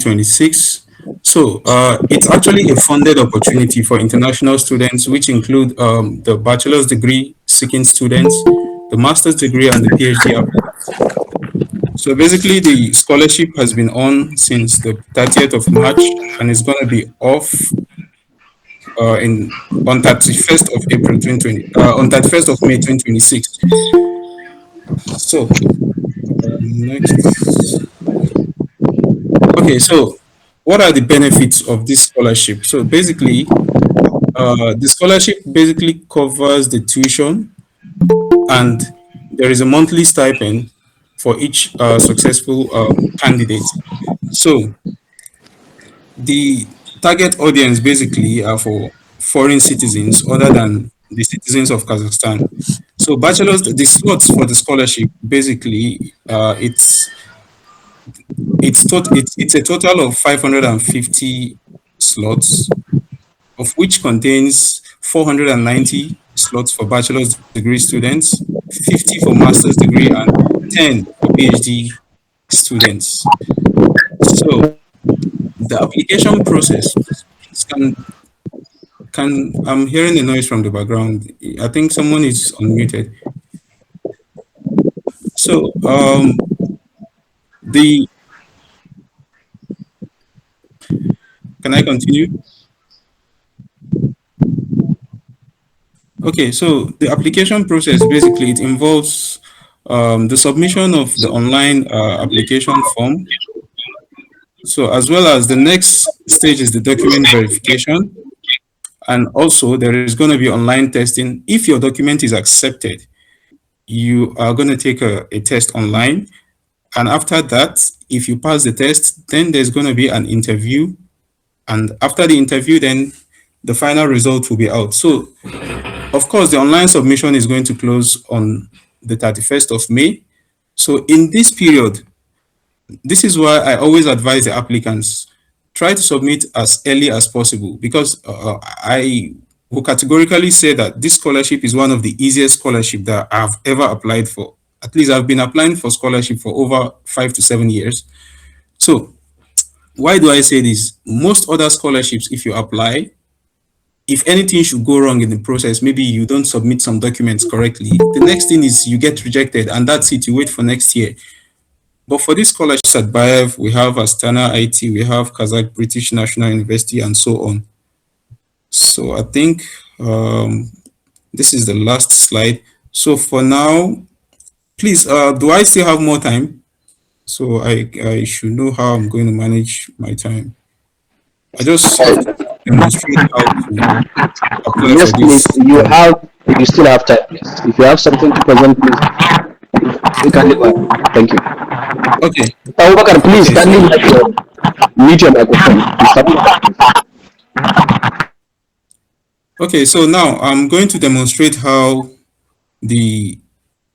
2026. So it's actually a funded opportunity for international students, which include the bachelor's degree seeking students, the master's degree, and the PhD applicants. So basically, the scholarship has been on since the 30th of March and is going to be off in on 31st of April 2020, on 31st of May 2026. So next. Okay, so what are the benefits of this scholarship? So basically, the scholarship basically covers the tuition, and there is a monthly stipend for each successful candidate. So the target audience basically are for foreign citizens other than the citizens of Kazakhstan. So bachelor's, the slots for the scholarship basically it's a total of 550 slots, of which contains 490 slots for bachelor's degree students, 50 for master's degree, and 10 for PhD students. So the application process can I'm hearing a noise from the background. I think someone is unmuted. So the can I continue? Okay, so the application process basically it involves the submission of the online application form. So as well as the next stage is the document verification, and also there is going to be online testing. If your document is accepted, you are going to take a test online, and after that, if you pass the test, then there's going to be an interview, and after the interview, then the final result will be out. So of course, the online submission is going to close on the 31st of May. So in this period, this is why I always advise the applicants, try to submit as early as possible, because I will categorically say that this scholarship is one of the easiest scholarship that I've ever applied for. At least I've been applying for scholarship for over 5 to 7 years. So why do I say this? Most other scholarships, if you apply, if anything should go wrong in the process, maybe you don't submit some documents correctly, the next thing is you get rejected, and that's it, you wait for next year. But for these scholarships at Bayev, we have Astana IT, we have Kazakh British National University, and so on. So I think this is the last slide. So for now, please, do I still have more time? So I should know how I'm going to manage my time. I just have to demonstrate how to apply Yes, for please. this. You still have time, please. If you have something to present, please, you can go ahead. Thank you. Okay. Abubakar, please Okay. kindly So mute your microphone. okay. So now I'm going to demonstrate how the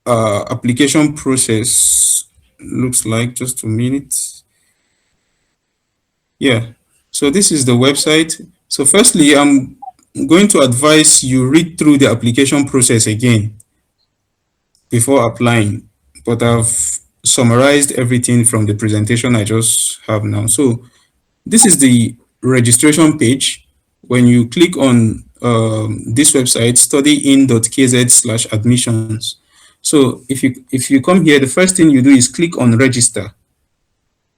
application process looks like. Just a minute. Yeah. So this is the website. So firstly, I'm going to advise you read through the application process again before applying, but I've summarized everything from the presentation I just have now. So this is the registration page. When you click on this website, studyin.kz/admissions. So if you come here, the first thing you do is click on register.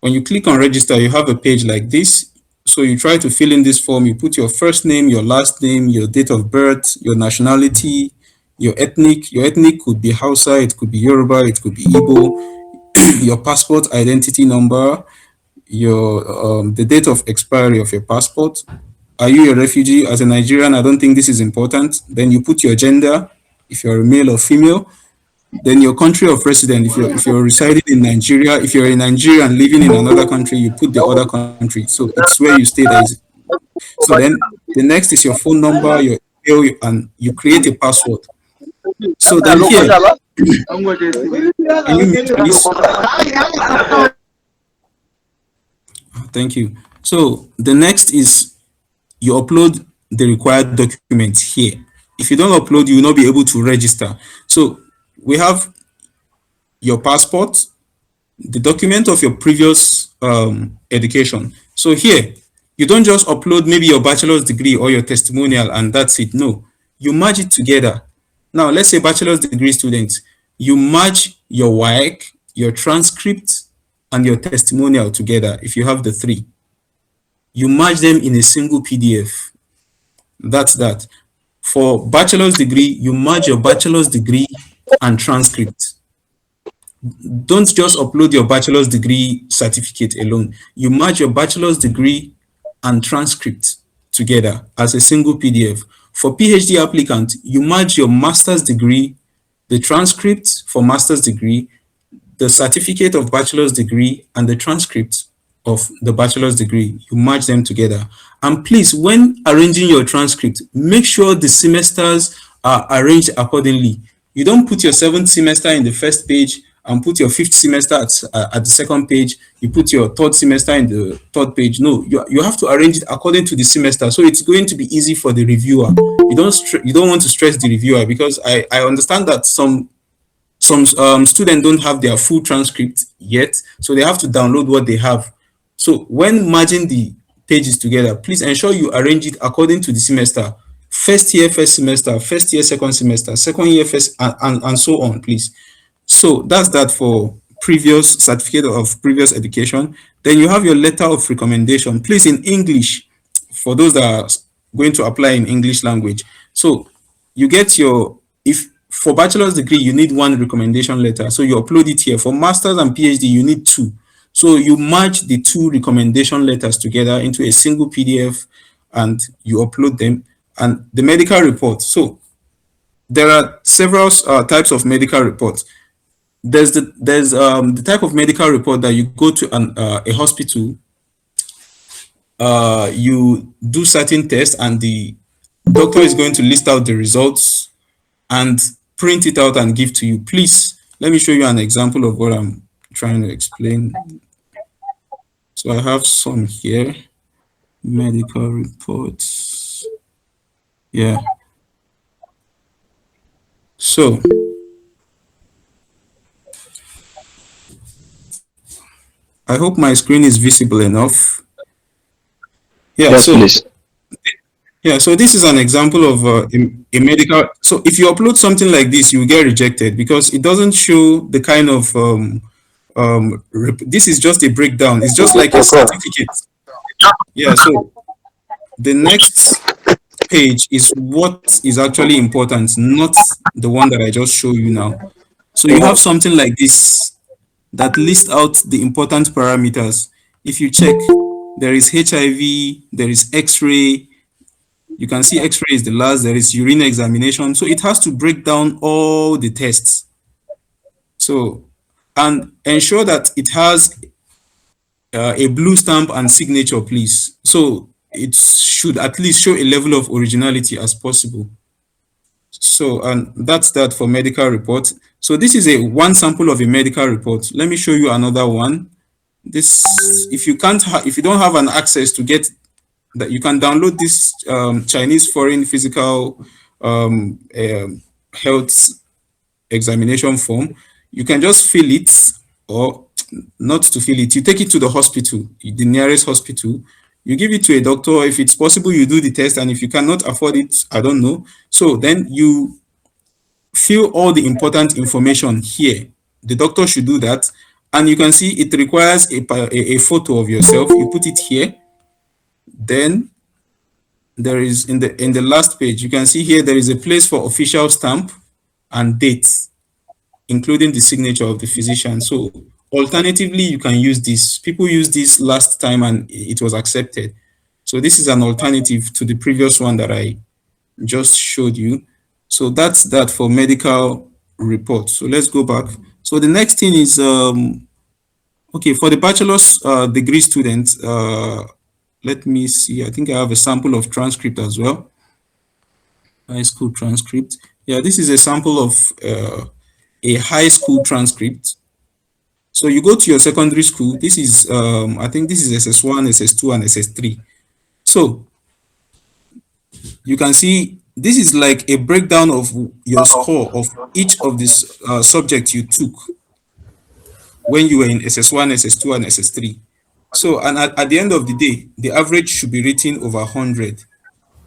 When you click on register, you have a page like this. So you try to fill in this form. You put your first name, your last name, your date of birth, your nationality, your ethnic. Your ethnic could be Hausa, it could be Yoruba, it could be Igbo, your passport identity number, your the date of expiry of your passport. Are you a refugee? As a Nigerian, I don't think this is important. Then you put your gender, if you're a male or female. Then your country of residence, if you're residing in Nigeria, if you're a Nigerian living in another country, you put the other country. So it's where you stay that is. So then the next is your phone number, your email, and you create a password. So then here, can you mute please? Thank you. So the next is you upload the required documents here. If you don't upload, you will not be able to register. So we have your passport, the document of your previous education. So here, you don't just upload maybe your bachelor's degree or your testimonial and that's it. No, you merge it together. Now, let's say bachelor's degree students, you merge your WAEC, your transcript, and your testimonial together. If you have the three, you merge them in a single PDF. That's that. For bachelor's degree, you merge your bachelor's degree and transcript. Don't just upload your bachelor's degree certificate alone. You merge your bachelor's degree and transcript together as a single PDF. For PhD applicant, you merge your master's degree, the transcript for master's degree, the certificate of bachelor's degree, and the transcript of the bachelor's degree. You merge them together. And please, when arranging your transcript, make sure the semesters are arranged accordingly. You don't put your seventh semester in the first page and put your fifth semester at the second page. You put your third semester in the third page. No, you have to arrange it according to the semester. So it's going to be easy for the reviewer. You don't want to stress the reviewer, because I understand that some students don't have their full transcript yet, so they have to download what they have. So when merging the pages together, please ensure you arrange it according to the semester. First year, first semester, first year, second semester, second year, first, and so on, please. So that's that for previous certificate of previous education. Then you have your letter of recommendation, please, in English, for those that are going to apply in English language. So you get your, if for bachelor's degree, you need one recommendation letter. So you upload it here. For master's and PhD, you need two. So you merge the two recommendation letters together into a single PDF and you upload them. And the medical report. So there are several types of medical reports. There's the type of medical report that you go to a hospital, you do certain tests, and the doctor is going to list out the results and print it out and give to you. Please, let me show you an example of what I'm trying to explain. So I have some here, medical reports. Yeah. So I hope my screen is visible enough. Yeah, Yes, so please. yeah, so this is an example of a medical. So if you upload something like this, you will get rejected because it doesn't show the kind of this is just a breakdown. It's just like a certificate. Yeah, so the next page is what is actually important, not the one that I just showed you now. So you have something like this that lists out the important parameters. If you check, there is HIV, there is X-ray. You can see X-ray is the last. There is urine examination. So it has to break down all the tests. So, and ensure that it has a blue stamp and signature, please. So it should at least show a level of originality as possible. So, and that's that for medical report. So this is one sample of a medical report. Let me show you another one. This, if you don't have an access to get that, you can download this Chinese foreign physical health examination form. You can just fill it, or not to fill it. You take it to the hospital, the nearest hospital. You give it to a doctor. If it's possible, you do the test. And if you cannot afford it, I don't know. So then you fill all the important information here. The doctor should do that. And you can see it requires a photo of yourself. You put it here. Then there is in the last page, you can see here there is a place for official stamp and dates, including the signature of the physician. So alternatively, you can use this. People used this last time and it was accepted. So this is an alternative to the previous one that I just showed you. So that's that for medical reports. So let's go back. So the next thing is, okay, for the bachelor's degree students, let me see. I think I have a sample of transcript as well. High school transcript. Yeah, this is a sample of a high school transcript. So you go to your secondary school. This is, I think this is SS1, SS2, and SS3. So you can see this is like a breakdown of your score of each of these subjects you took. when you were in SS1, SS2, and SS3. So, and at the end of the day, the average should be written over 100.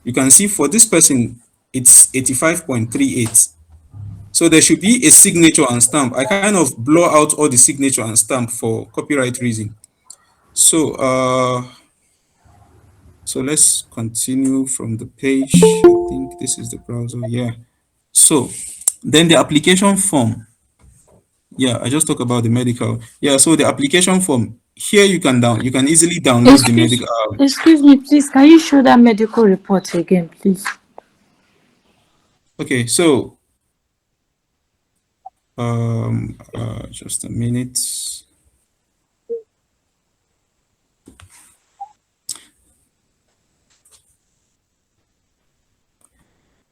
You can see for this person, it's 85.38. So there should be a signature and stamp. I kind of blow out all the signature and stamp for copyright reason. So, so let's continue from the page. I think this is the browser. Yeah. So then the application form. Yeah, I just talked about the medical. Yeah, so the application form here you can easily download the Excuse, medical. excuse me, please. Can you show that medical report again, please? Okay, so just a minute.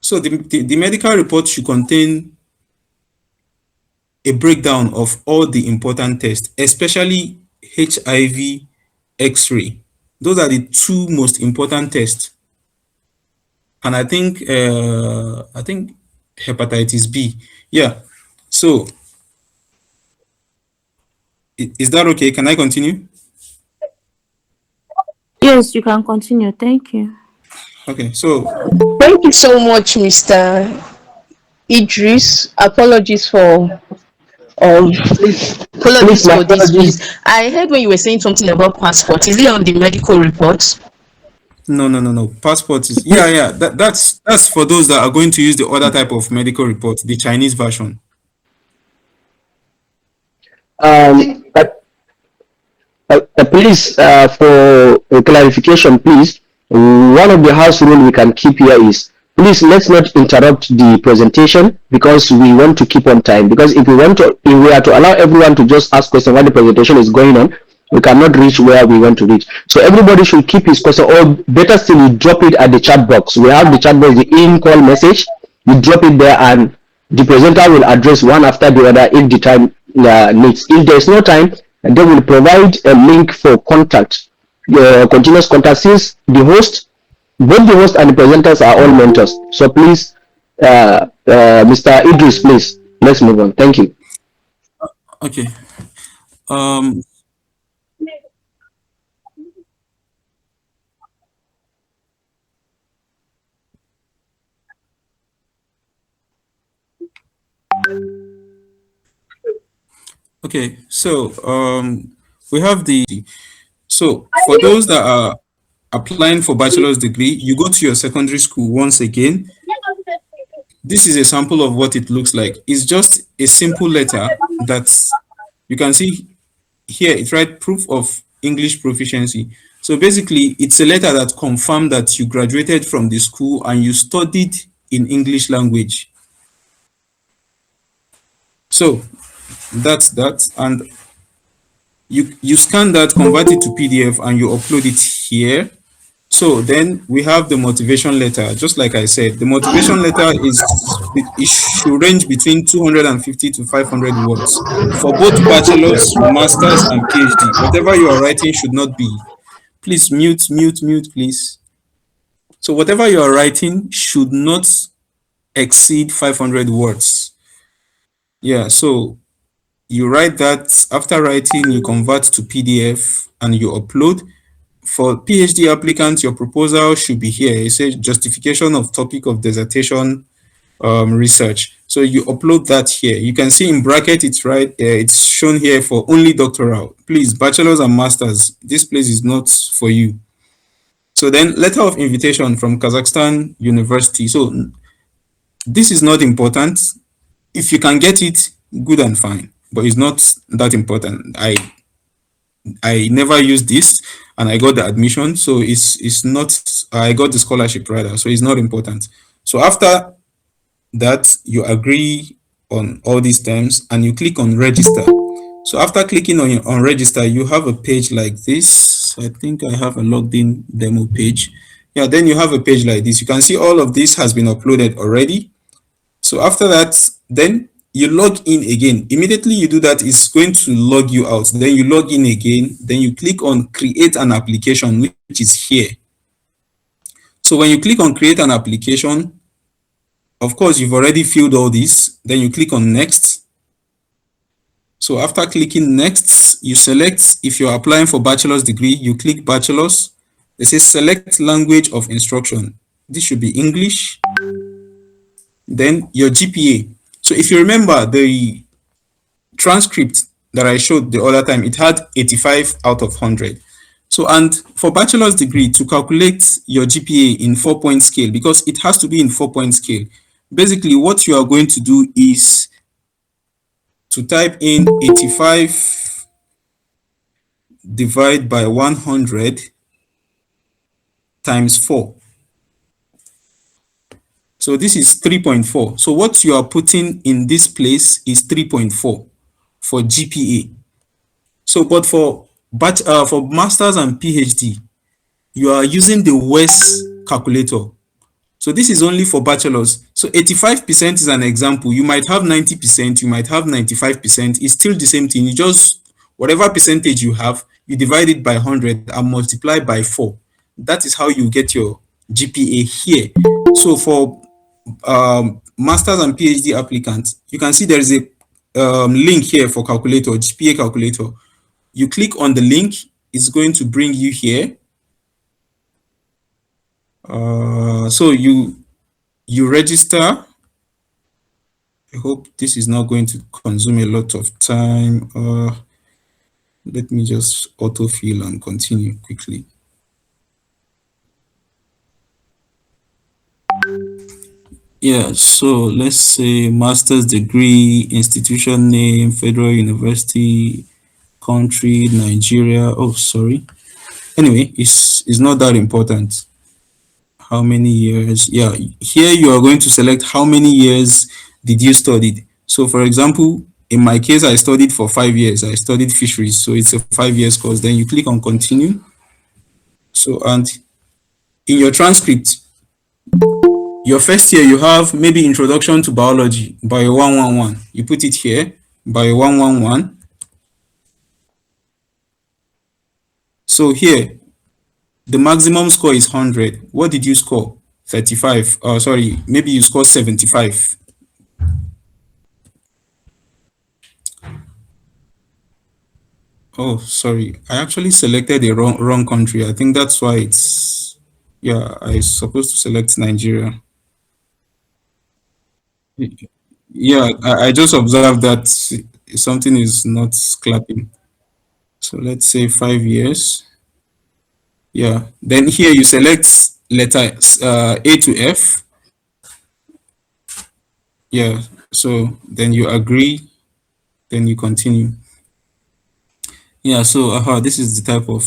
So the medical report should contain a breakdown of all the important tests, especially HIV, X-ray. Those are the two most important tests. And I think hepatitis B. Yeah. So is that okay? Can I continue? Yes, you can continue. Thank you. Okay. So Thank you so much, Mr. Idris. Um Please, apologies my for this, apologies. please. I heard when you were saying something about passport. Is it on the medical report? no. Passport is yeah. That's for those that are going to use the other type of medical report, the Chinese version. But please, for clarification, please, one of the house rule we can keep here is please let's not interrupt the presentation because we want to keep on time. Because if we are to allow everyone to just ask questions while the presentation is going on, we cannot reach where we want to reach. So everybody should keep his question, or better still, you drop it at the chat box. We have the chat box, the in call message. You drop it there, and the presenter will address one after the other if the time needs. If there is no time, they will provide a link for contact, continuous contact, since both the host and the presenters are all mentors. So please, Mr. Idris, please, let's move on. Thank you. Okay. Um. Okay. So we have the so for those that are applying for bachelor's degree, you go to your secondary school once again. This is a sample of what it looks like. It's just a simple letter that you can see here. It writes proof of English proficiency. So basically, it's a letter that confirms that you graduated from the school and you studied in English language. So that's that. And you scan that, convert it to PDF, and you upload it here. So then we have the motivation letter. Just like I said, the motivation letter it should range between 250 to 500 words for both bachelor's, master's, and PhD. Whatever you are writing should not be. Please mute, please. So whatever you are writing should not exceed 500 words. Yeah. So you write that. After writing, you convert to PDF and you upload. For PhD applicants, your proposal should be here. It says justification of topic of dissertation research. So you upload that here. You can see in bracket, it's shown here for only doctoral. Please, bachelor's and master's, this place is not for you. So then letter of invitation from Kazakhstan University. So this is not important. If you can get it, good and fine, but it's not that important. I never used this and I got the admission, so it's not, I got the scholarship rather, so it's not important. So after that, you agree on all these terms and you click on register. So after clicking on register, you have a page like this. I think I have a logged in demo page. Yeah, then you have a page like this. You can see all of this has been uploaded already. So after that, then you log in again. Immediately you do that, it's going to log you out. Then you log in again. Then you click on create an application, which is here. So when you click on create an application, of course, you've already filled all this. Then you click on next. So after clicking next, you select, if you're applying for bachelor's degree, you click bachelor's. It says select language of instruction. This should be English. Then your GPA. So if you remember the transcript that I showed the other time, it had 85 out of 100. So, and for bachelor's degree, to calculate your GPA in 4-point scale, because it has to be in 4-point scale, basically what you are going to do is to type in 85 divide by 100 times 4. So this is 3.4. So what you are putting in this place is 3.4 for GPA. So, but for masters and PhD, you are using the WES calculator. So this is only for bachelors. So 85% is an example. You might have 90%, you might have 95%. It's still the same thing. You just, whatever percentage you have, you divide it by 100 and multiply by 4. That is how you get your GPA here. So for masters and PhD applicants, you can see there is a link here for calculator, GPA calculator. You click on the link, it's going to bring you here. So you register. I hope this is not going to consume a lot of time. Let me just autofill and continue quickly. Yeah, so let's say master's degree, institution name, federal university, country, Nigeria. Oh, sorry. Anyway, it's not that important. How many years? Yeah, here you are going to select how many years did you study. So for example, in my case, I studied for 5 years. I studied fisheries, so it's a 5 years course. Then you click on continue. So, and in your transcript, your first year, you have maybe introduction to biology, bio 111. You put it here, bio 111. So here, the maximum score is 100. What did you score? 35. Oh, sorry, maybe you score 75. Oh, sorry. I actually selected the wrong country. I think that's why it's, yeah, I supposed to select Nigeria. Yeah, I just observed that something is not clapping. So let's say 5 years. Yeah. Then here you select letter A to F. Yeah. So then you agree, then you continue. Yeah, so this is the type of,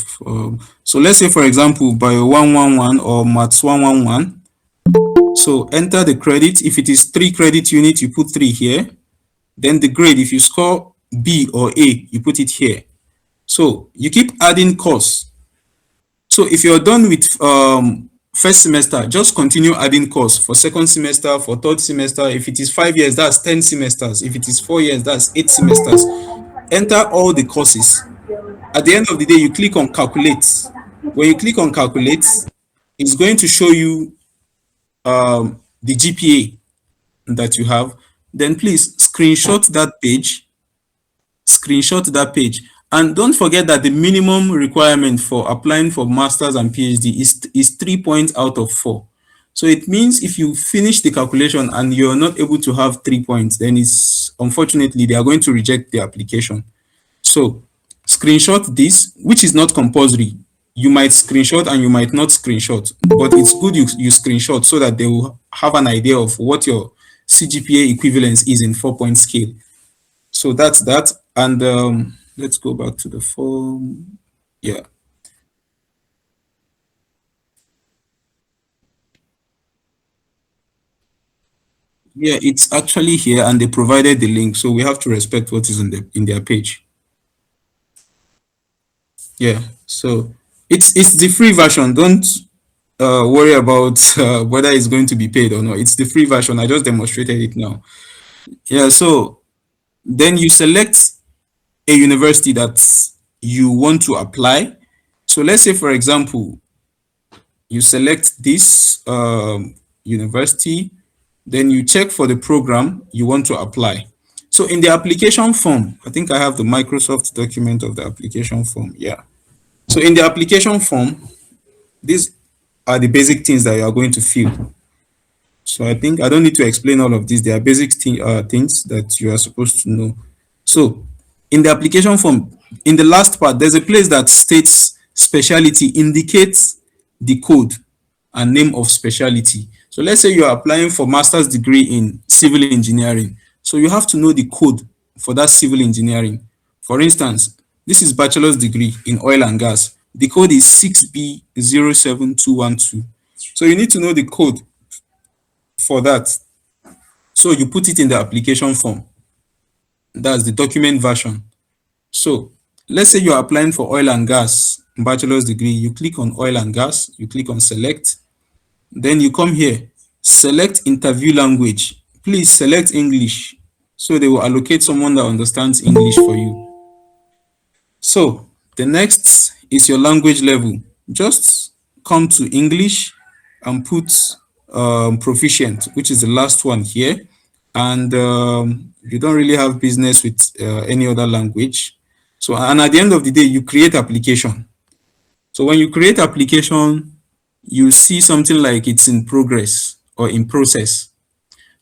so let's say for example, bio 111 or maths 111. So enter the credit. If it is 3 credit unit, you put 3 here. Then the grade, if you score B or A, you put it here. So you keep adding course. So if you're done with first semester, just continue adding course for second semester, for third semester. If it is 5 years, that's 10 semesters. If it is 4 years, that's 8 semesters. Enter all the courses. At the end of the day, you click on calculate. When you click on calculate, it's going to show you the GPA that you have. Then please screenshot that page. And don't forget that the minimum requirement for applying for masters and PhD is 3 points out of 4. So it means if you finish the calculation and you're not able to have 3 points, then it's, unfortunately, they are going to reject the application. So screenshot this, which is not compulsory. You might screenshot and you might not screenshot, but it's good you screenshot so that they will have an idea of what your CGPA equivalence is in 4-point scale. So that's that. And let's go back to the form. Yeah. Yeah, it's actually here and they provided the link. So we have to respect what is in their page. Yeah, so it's the free version. Don't worry about whether it's going to be paid or not. It's the free version. I just demonstrated it now. Yeah, so then you select a university that you want to apply. So let's say, for example, you select this university, then you check for the program you want to apply. So in the application form, I think I have the Microsoft document of the application form. Yeah. So in the application form, these are the basic things that you are going to fill. So I think I don't need to explain all of these. They are basic things that you are supposed to know. So in the application form, in the last part, there's a place that states specialty indicates the code and name of specialty. So let's say you are applying for master's degree in civil engineering. So you have to know the code for that civil engineering. For instance, this is bachelor's degree in oil and gas. The code is 6B07212. So you need to know the code for that. So you put it in the application form. That's the document version. So let's say you're applying for oil and gas bachelor's degree. You click on oil and gas, you click on select. Then you come here, select interview language. Please select English. So they will allocate someone that understands English for you. So the next is your language level. Just come to English and put proficient, which is the last one here. And you don't really have business with any other language. So, and at the end of the day, you create application. So when you create application, you see something like it's in progress or in process.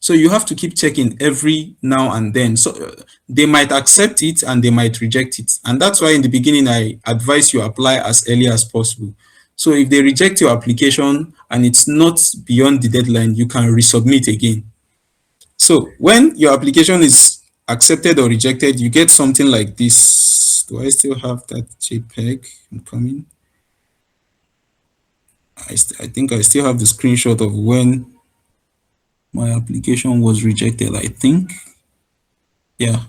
So you have to keep checking every now and then. So they might accept it and they might reject it. And that's why in the beginning, I advise you apply as early as possible. So if they reject your application and it's not beyond the deadline, you can resubmit again. So when your application is accepted or rejected, you get something like this. Do I still have that JPEG? I'm coming. I think I still have the screenshot of when my application was rejected, I think. Yeah.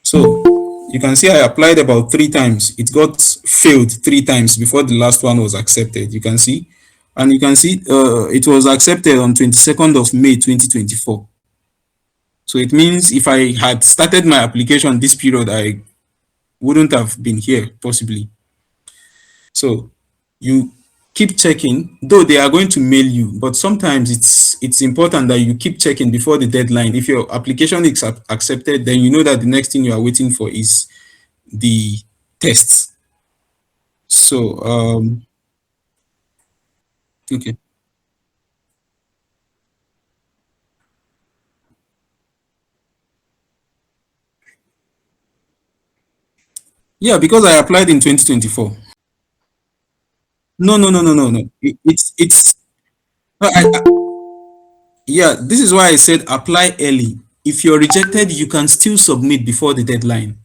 So you can see I applied about 3 times. It got failed 3 times before the last one was accepted. You can see. And you can see it was accepted on 22nd of May 2024. So it means if I had started my application this period, I wouldn't have been here possibly. So you keep checking, though they are going to mail you, but sometimes it's important that you keep checking before the deadline. If your application is accepted, then you know that the next thing you are waiting for is the tests. So okay. Yeah, because I applied in 2024. No, no, no, no, no, no. It's yeah, this is why I said apply early. If you're rejected, you can still submit before the deadline.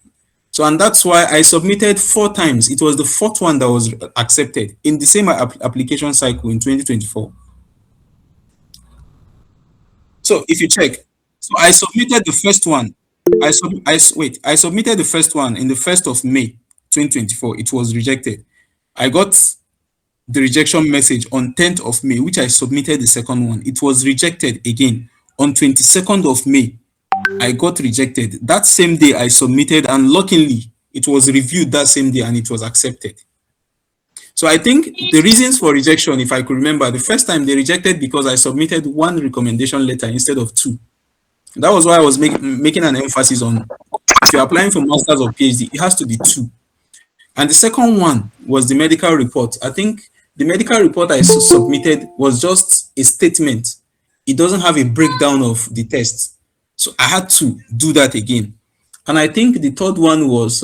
So, and that's why I submitted 4 times. It was the fourth one that was accepted in the same application cycle in 2024. So if you check, so I submitted the first one. I submitted the first one in the 1st of May 2024. It was rejected. I got the rejection message on 10th of May, which I submitted the second one. It was rejected again on 22nd of May. I got rejected. That same day I submitted, and luckily it was reviewed that same day and it was accepted. So I think the reasons for rejection, if I could remember, the first time they rejected because I submitted one recommendation letter instead of 2. That was why I was making an emphasis on if you're applying for master's or PhD, it has to be 2. And the second one was the medical report. I think the medical report I submitted was just a statement. It doesn't have a breakdown of the test. So I had to do that again. And I think the third one was,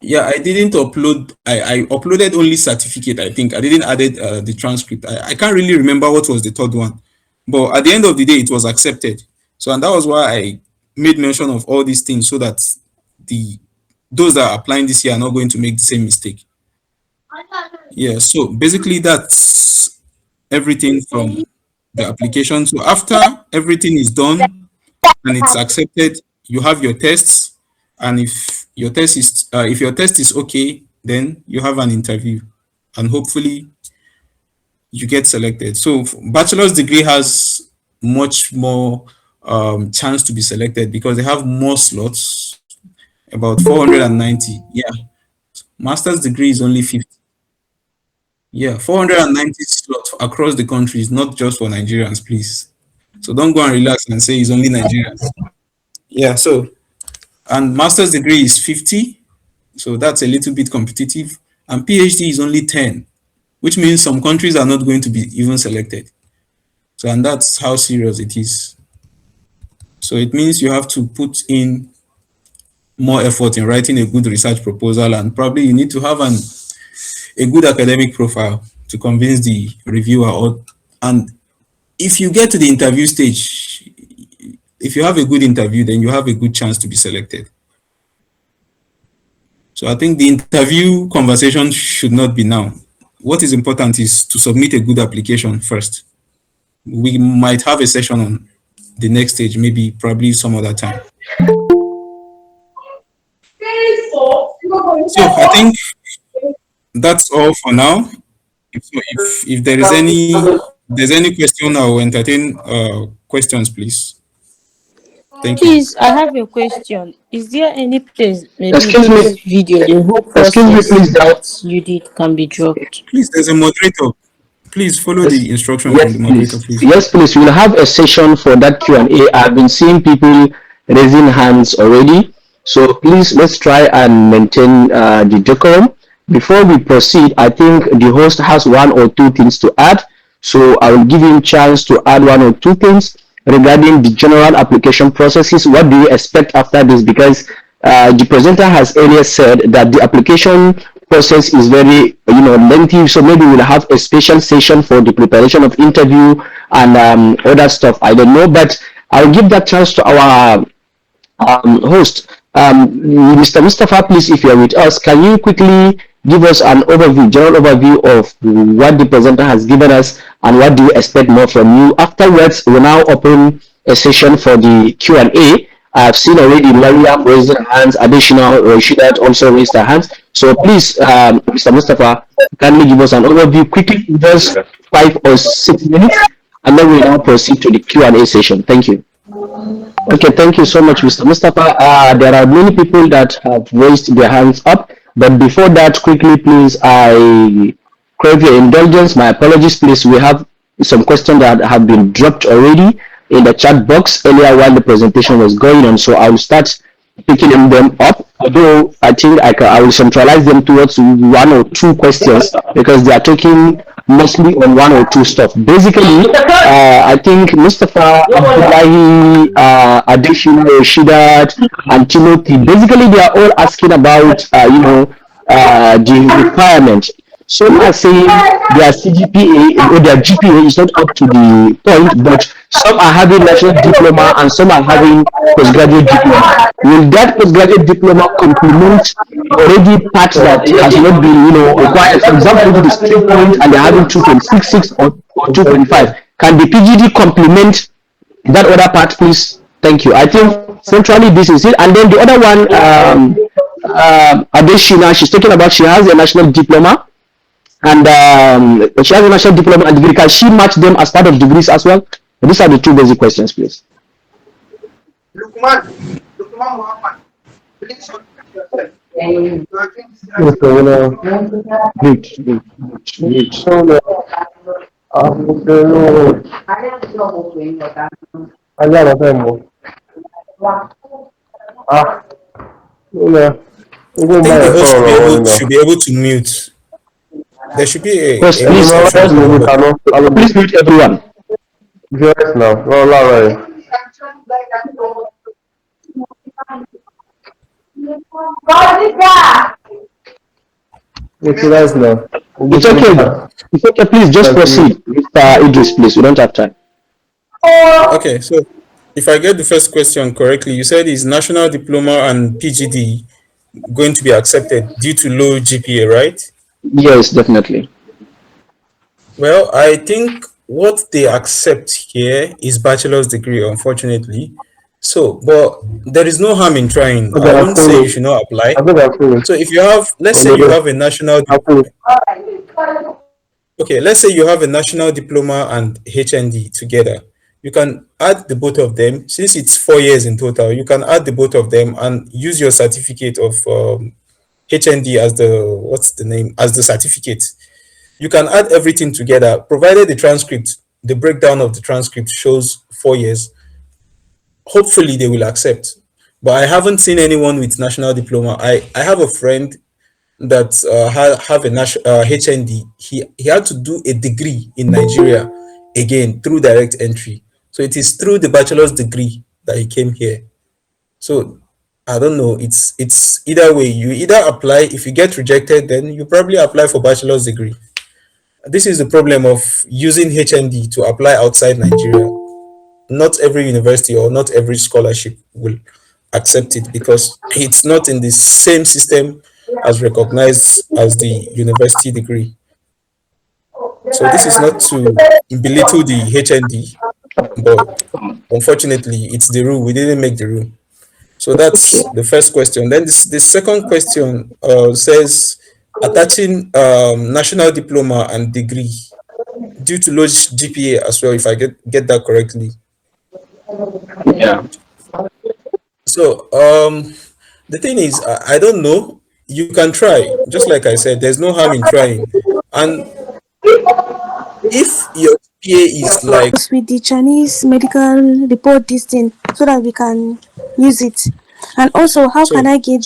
yeah, I didn't upload, I uploaded only certificate, I think. I didn't add the transcript. I can't really remember what was the third one. But at the end of the day, it was accepted. So, and that was why I made mention of all these things so that the those that are applying this year are not going to make the same mistake. Yeah, so basically that's everything from the application. So after everything is done and it's accepted, you have your tests, and if your test is okay, then you have an interview, and hopefully you get selected. So bachelor's degree has much more chance to be selected because they have more slots, about 490. Yeah, master's degree is only 50. Yeah, 490 slots across the country, is not just for Nigerians, please. So don't go and relax and say it's only Nigerians. Yeah, so and master's degree is 50, so that's a little bit competitive. And PhD is only 10, which means some countries are not going to be even selected. So, and that's how serious it is. So it means you have to put in more effort in writing a good research proposal, and probably you need to have a good academic profile to convince the reviewer. And if you get to the interview stage, if you have a good interview, then you have a good chance to be selected. So I think the interview conversation should not be now. What is important is to submit a good application first. We might have a session on the next stage, maybe probably some other time. So I think that's all for now. If there is any question, I will entertain questions, please. Thank you. Please, I have a question. Is there any place maybe Excuse me. this video, the whole Excuse me, process please. that you did can be dropped? Please, there's a moderator. Please follow Yes, the instruction from yes, the moderator, please. please. Yes, please. We'll have a session for that Q&A. I've been seeing people raising hands already. So please, let's try and maintain the decorum. Before we proceed, I think the host has one or two things to add. So I will give him a chance to add one or two things regarding the general application processes. What do you expect after this? Because the presenter has earlier said that the application process is very lengthy, so maybe we'll have a special session for the preparation of interview and other stuff. I don't know, but I'll give that chance to our host. Mr. Mustafa, please, if you're with us, can you quickly give us an overview, general overview of what the presenter has given us and what do you expect more from you? Afterwards, we'll now open a session for the Q&A. I've seen already Mariam raised her hands, additional Rashidat also raised her hands. So please, Mr. Mustafa, kindly give us an overview quickly, just 5 or 6 minutes, and then we'll now proceed to the Q&A session. Thank you. Okay, thank you so much, Mr. Mustafa. There are many people that have raised their hands up, but before that, quickly, please, I crave your indulgence. My apologies, please. We have some questions that have been dropped already in the chat box earlier while the presentation was going on, so I will start picking them up. Although I think I will centralize them towards one or two questions because they are talking mostly on one or two stuff. Basically, I think Mustafa, Abdullahi, Adeshina, Shidat, and Timothy, basically they are all asking about, the requirement. Some are saying their CGPA or their GPA is not up to the point, but some are having national diploma and some are having postgraduate diploma. Will that postgraduate diploma complement already part that has not been, required? For example, if it is 3 points and they're having 2.66 or 2.5, can the PGD complement that other part, please? Thank you. I think centrally this is it. And then the other one, Adeshina, she's talking about she has a national diploma and she has a national diploma and degree. Can she match them as part of degrees as well? These are the two basic questions, please. I think the host should be able to mute. There should be a Please, mute option. please mute everyone. Yes, now. No, no, it's now. It's okay. It's okay. Please just proceed, Mr. Idris, please. We don't have time. Okay, so if I get the first question correctly, you said is national diploma and PGD going to be accepted due to low GPA, right? Yes, definitely. Well, I think what they accept here is bachelor's degree, unfortunately. So, but there is no harm in trying. I won't say you should not apply. So if you have, let's say you have a national okay, let's say you have a national diploma and HND together. You can add the both of them. Since it's 4 years in total, you can add the both of them and use your certificate of HND as the certificate. You can add everything together, provided the transcript the breakdown of the transcript shows 4 years, hopefully they will accept. But I haven't seen anyone with national diploma. I have a friend that have a HND. He had to do a degree in Nigeria again through direct entry. So it is through the bachelor's degree that he came here. So I don't know. It's either way. You either apply. If you get rejected, then you probably apply for bachelor's degree. This is the problem of using HND to apply outside Nigeria. Not every university or not every scholarship will accept it because it's not in the same system as recognized as the university degree. So this is not to belittle the HND, but unfortunately, it's the rule. We didn't make the rule. So that's the first question. Then the second question says attaching national diploma and degree due to low GPA as well, if I get that correctly. Yeah. So the thing is, I don't know. You can try, just like I said. There's no harm in trying, and if your GPA is like with the Chinese medical report this thing so that we can use it. And also, how can so, I get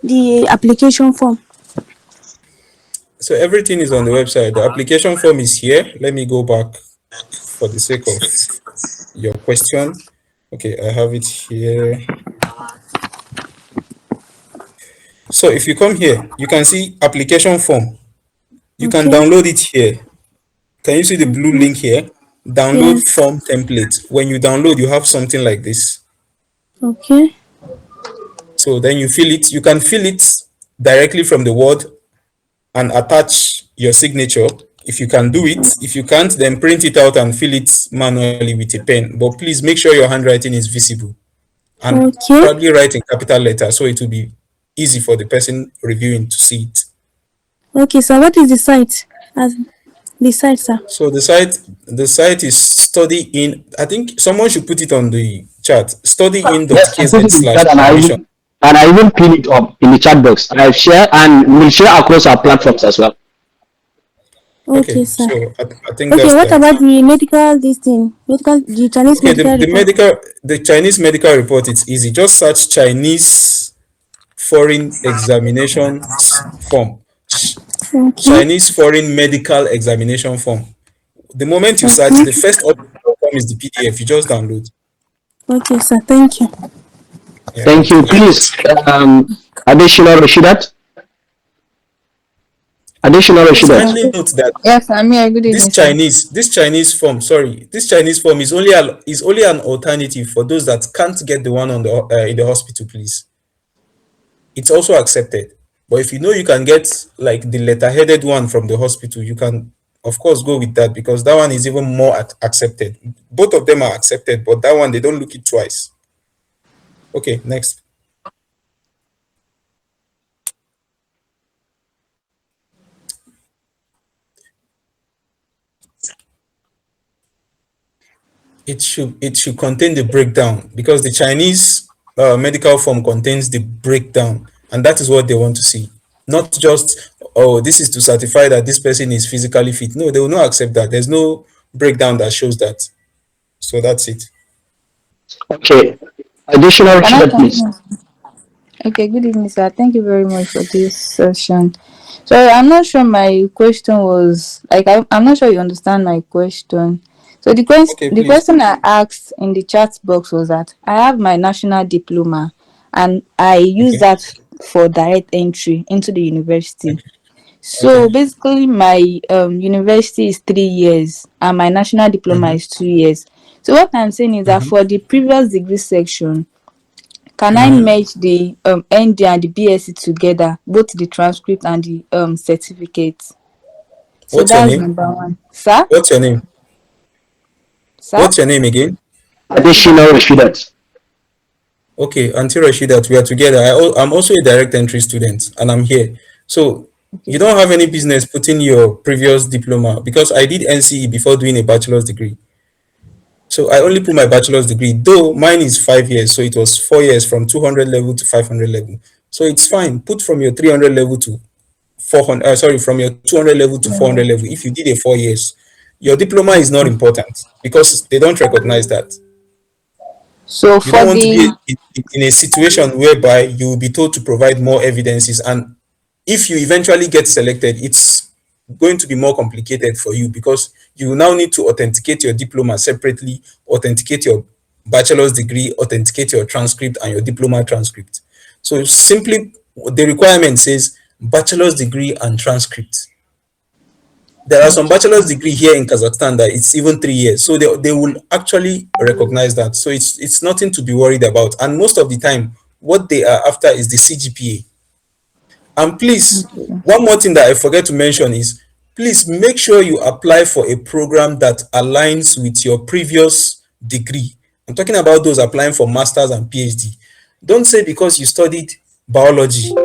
the application form? so everything is on the website. The application form is here. Let me go back for the sake of your question. Okay, I have it here. So if you come here, you can see application form. You can download it here. Can you see the blue link here? Download Yes. form template. When you download, you have something like this. Okay. So then you fill it. You can fill it directly from the Word and attach your signature if you can do it. If you can't, then print it out and fill it manually with a pen. But please make sure your handwriting is visible and Okay. probably write in capital letter so it will be easy for the person reviewing to see it. Okay, so what is the site? As the site, sir. So the site is study in. I think someone should put it on the chat. Yes, I put it in the Studyin.kz slash chat admission. and I even pin it up in the chat box. I've shared and we'll share across our platforms as well. Okay, Okay, sir. so I think Okay, that's what that. about the medical this thing? The Chinese Okay, medical report? the Chinese medical report, it's easy. Just search Chinese foreign examinations form. Okay. Chinese foreign medical examination form. The moment you search, the first option will come is the PDF. You just download. Okay, sir. Thank you. Yeah, Thank you. welcome. Please, additional Rashidat. Additional Please Rashidat. kindly note that Yes, I'm here. Good this evening, sir. Chinese form, sorry, this Chinese form is only an alternative for those that can't get the one on the in the hospital, please. It's also accepted. But if you know you can get like the letter-headed one from the hospital, you can, of course, go with that because that one is even more accepted. Both of them are accepted, but that one, they don't look it twice. Okay, next. It should contain the breakdown because the Chinese medical form contains the breakdown, and that is what they want to see. Not just, oh, this is to certify that this person is physically fit. No, they will not accept that. There's no breakdown that shows that. So that's it. Okay. Additional Can I Rashidat, please. continue? Okay, good evening, sir. Thank you very much for this session. So I'm not sure my question was like I'm not sure you understand my question. So Okay, the please. question I asked in the chat box was that I have my national diploma and I use Okay. that for direct entry into the university. So Okay. basically my university is 3 years and my national diploma Mm-hmm. is 2 years. So what I'm saying is that Mm-hmm. for the previous degree section, can I Mm-hmm. merge the ND and the BSc together, both the transcript and the certificate? So What's your that's name? number one. Sir? What's your name? Sir? What's your name again? Additional Rashidat. Okay, Auntie Rashidat, we are together. I'm also a direct entry student and I'm here. So Okay, you sir. don't have any business putting your previous diploma because I did NCE before doing a bachelor's degree. So I only put my bachelor's degree, though mine is 5 years. So it was 4 years from 200 level to 500 level. So it's fine. Put from your 300 level to 400, sorry, from your 200 level to 400 level if you did a 4 years. your diploma is not Okay. important because they don't recognize that. So You for don't want to be the in a situation whereby you will be told to provide more evidences, and if you eventually get selected, it's going to be more complicated for you because you will now need to authenticate your diploma separately, authenticate your bachelor's degree, authenticate your transcript and your diploma transcript. So simply the requirement says bachelor's degree and transcript. There are some okay. bachelor's degree here in Kazakhstan that it's even 3 years. So they will actually recognize that. So it's nothing to be worried about. And most of the time, what they are after is the CGPA. And please, Okay. one more thing that I forget to mention is please make sure you apply for a program that aligns with your previous degree. I'm talking about those applying for masters and PhD. Don't say because you studied biology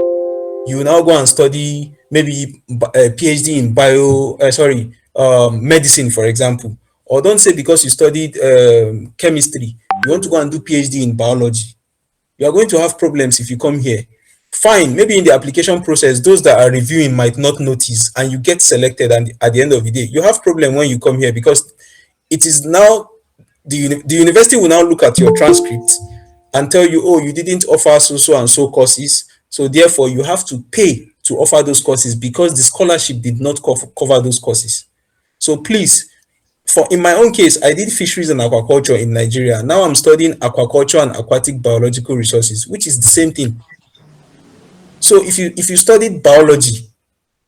you will now go and study maybe a PhD in medicine, for example. Or don't say because you studied chemistry, you want to go and do PhD in biology. You are going to have problems if you come here. Fine, maybe in the application process, those that are reviewing might not notice and you get selected, and at the end of the day, you have problem when you come here because it is now the university will now look at your transcript and tell you, oh, you didn't offer so and so courses, so therefore you have to pay to offer those courses because the scholarship did not cover those courses. So please, for in my own case, I did fisheries and aquaculture in Nigeria. Now I'm studying aquaculture and aquatic biological resources, which is the same thing. So if you studied biology,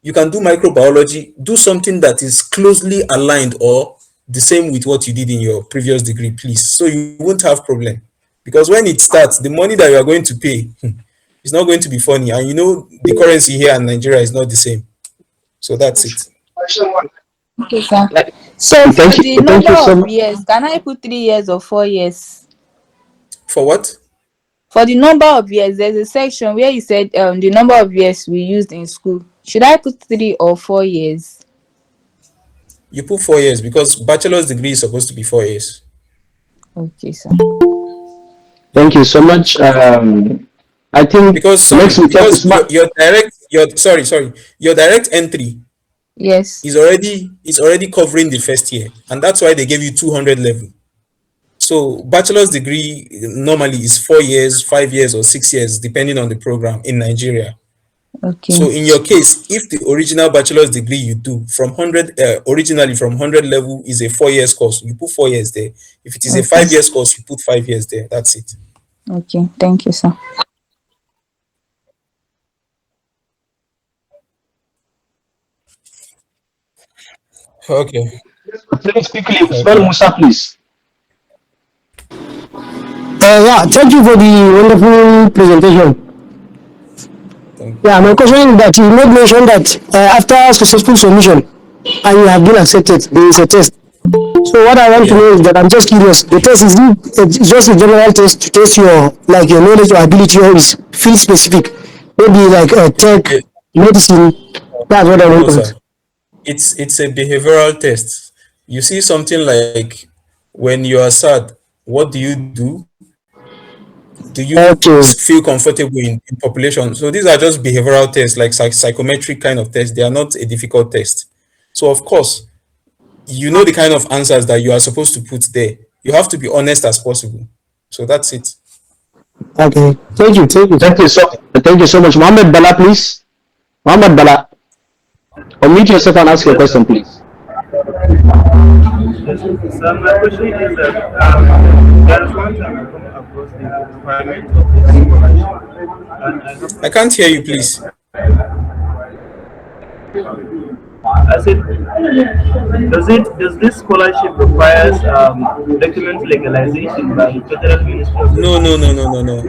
you can do microbiology, do something that is closely aligned or the same with what you did in your previous degree, please. So you won't have problem. Because when it starts, the money that you are going to pay is not going to be funny. And you know the currency here in Nigeria is not the same. So that's it. Okay, sir. Like, So for the thank number you so of much. years, can I put 3 years or 4 years? For what? For the number of years, there's a section where you said the number of years we used in school. Should I put 3 or 4 years? You put 4 years because bachelor's degree is supposed to be 4 years. Okay, sir. Thank you so much. I think Because next sorry, we talk to because smart. your direct entry Yes. is already covering the first year, and that's why they gave you 200 level. So bachelor's degree normally is 4 years, 5 years, or 6 years, depending on the program in Nigeria. Okay. So in your case, if the original bachelor's degree you do from 100, originally from 100 level is a 4 years course, you put 4 years there. If it is a Okay. 5 years course, you put 5 years there. That's it. Okay. Thank you, sir. Okay. Please quickly, Usman Okay. Musa, please. Yeah, thank you for the wonderful presentation. Thank Yeah, my question is that you made mention that after successful submission and you have been accepted, there is a test. So what I want to Yeah. know is that I'm just curious. The test is it's just a general test to test your like your knowledge or ability, or is field specific? Maybe like tech, Yeah. medicine. That's what I want No, to sir. ask. It's a behavioral test. You see something like when you are sad, what do? Do you Okay, feel comfortable in population? So these are just behavioral tests, like psychometric kind of tests. They are not a difficult test. So of course, you know the kind of answers that you are supposed to put there. You have to be honest as possible. So that's it. okay. Thank you, thank you. Thank you so much. Mohammed Bala, please. Mohammed Bala, unmute yourself and ask your Yes, question, sir. please. Yes, sir. So my question is that there is one time I come across the requirement of this scholarship, and I I happen to can't hear you, see please. I said, does this scholarship requires document legalization by Federal Ministry of No, no, no, no, Education? no, no,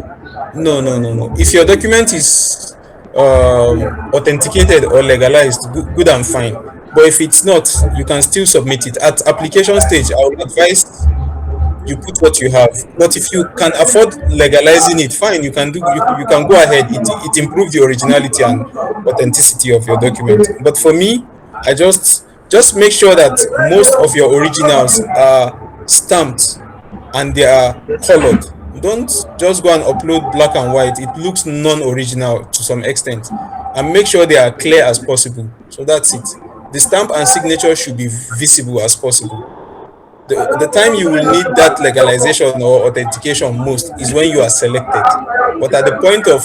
no, no, no, no. If your document is authenticated or legalized, good and fine. But if it's not, you can still submit it. At application stage, I would advise you put what you have. But if you can afford legalizing it, fine, you can go ahead. It improves the originality and authenticity of your document. But for me, I just make sure that most of your originals are stamped and they are Yes, colored. Don't just go and upload black and white. It looks non-original to some extent. And make sure they are clear as possible. So that's it. the stamp and signature should be visible as possible. The time you will need that legalization or authentication most is when you are selected. But at the point of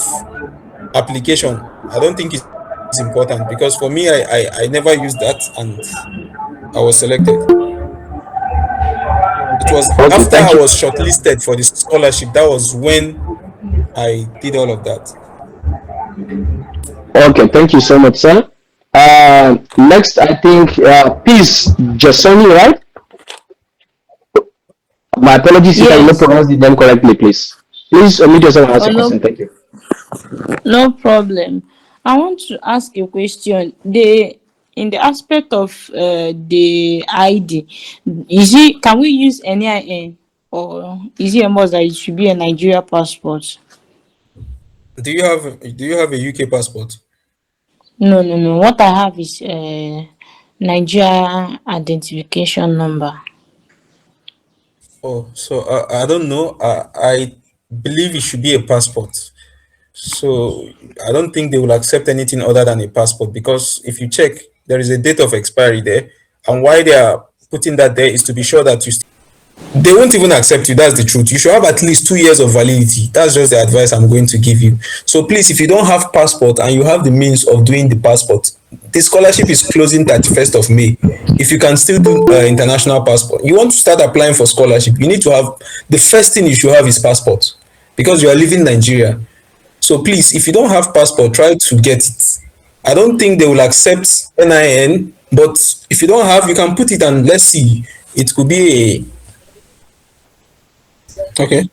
application, I don't think it's important, because for me, I never used that and I was selected. It was Okay, after thank I you. was shortlisted for the scholarship that was when I did all of that. Okay, thank you so much, sir. Next, I think, Peace Jasoni, right? My apologies if I did not Yes. pronounce the name correctly, please. Please unmute yourself and ask Oh, your question. no, Thank you. no problem. I want to ask a question. The in the aspect of the ID, can we use NIN, or is it a must that it should be a Nigeria passport? Do you have a UK passport? No, no, no. What I have is Nigeria identification number. Oh, so I don't know. I believe it should be a passport. So I don't think they will accept anything other than a passport, because if you check, there is a date of expiry there, and why they are putting that there is to be sure that they won't even accept you. That's the truth. You should have at least 2 years of validity. That's just the advice I'm going to give you. So please, if you don't have passport and you have the means of doing the passport, the scholarship is closing 31st of May. If you can still do international passport, you want to start applying for scholarship, you need to have, the first thing you should have is passport, because you are leaving Nigeria. So please, if you don't have passport, try to get it. I don't think they will accept NIN, but if you don't have, you can put it, and let's see. It could be a okay.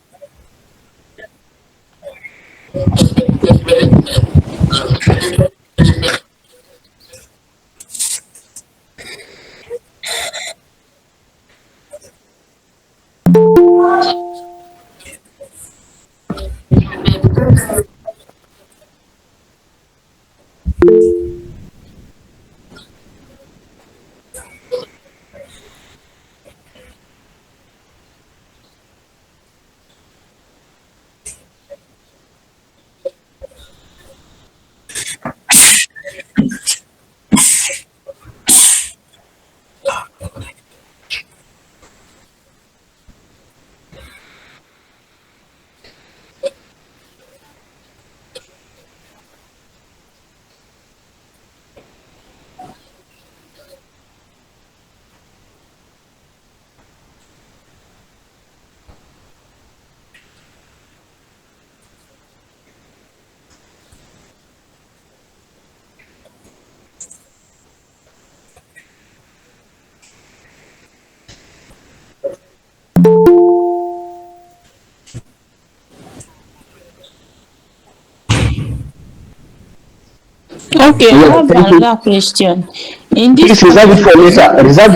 Okay, I Yeah, have thank you. another question. In this Please reserve it aspect, for is it later. a Reserve.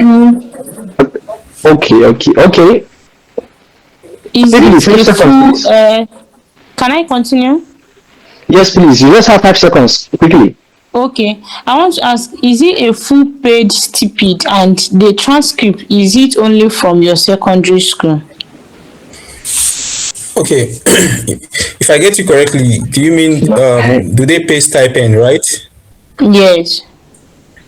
full Okay, okay, okay. is Quickly, it five a seconds, full please. can I continue? Yes, please. You just have 5 seconds. Quickly. Okay, I want to ask, is it a full paid stipend, and the transcript, is it only from your secondary school? Okay. If I get you correctly, do you mean do they pay stipend, right? Yes.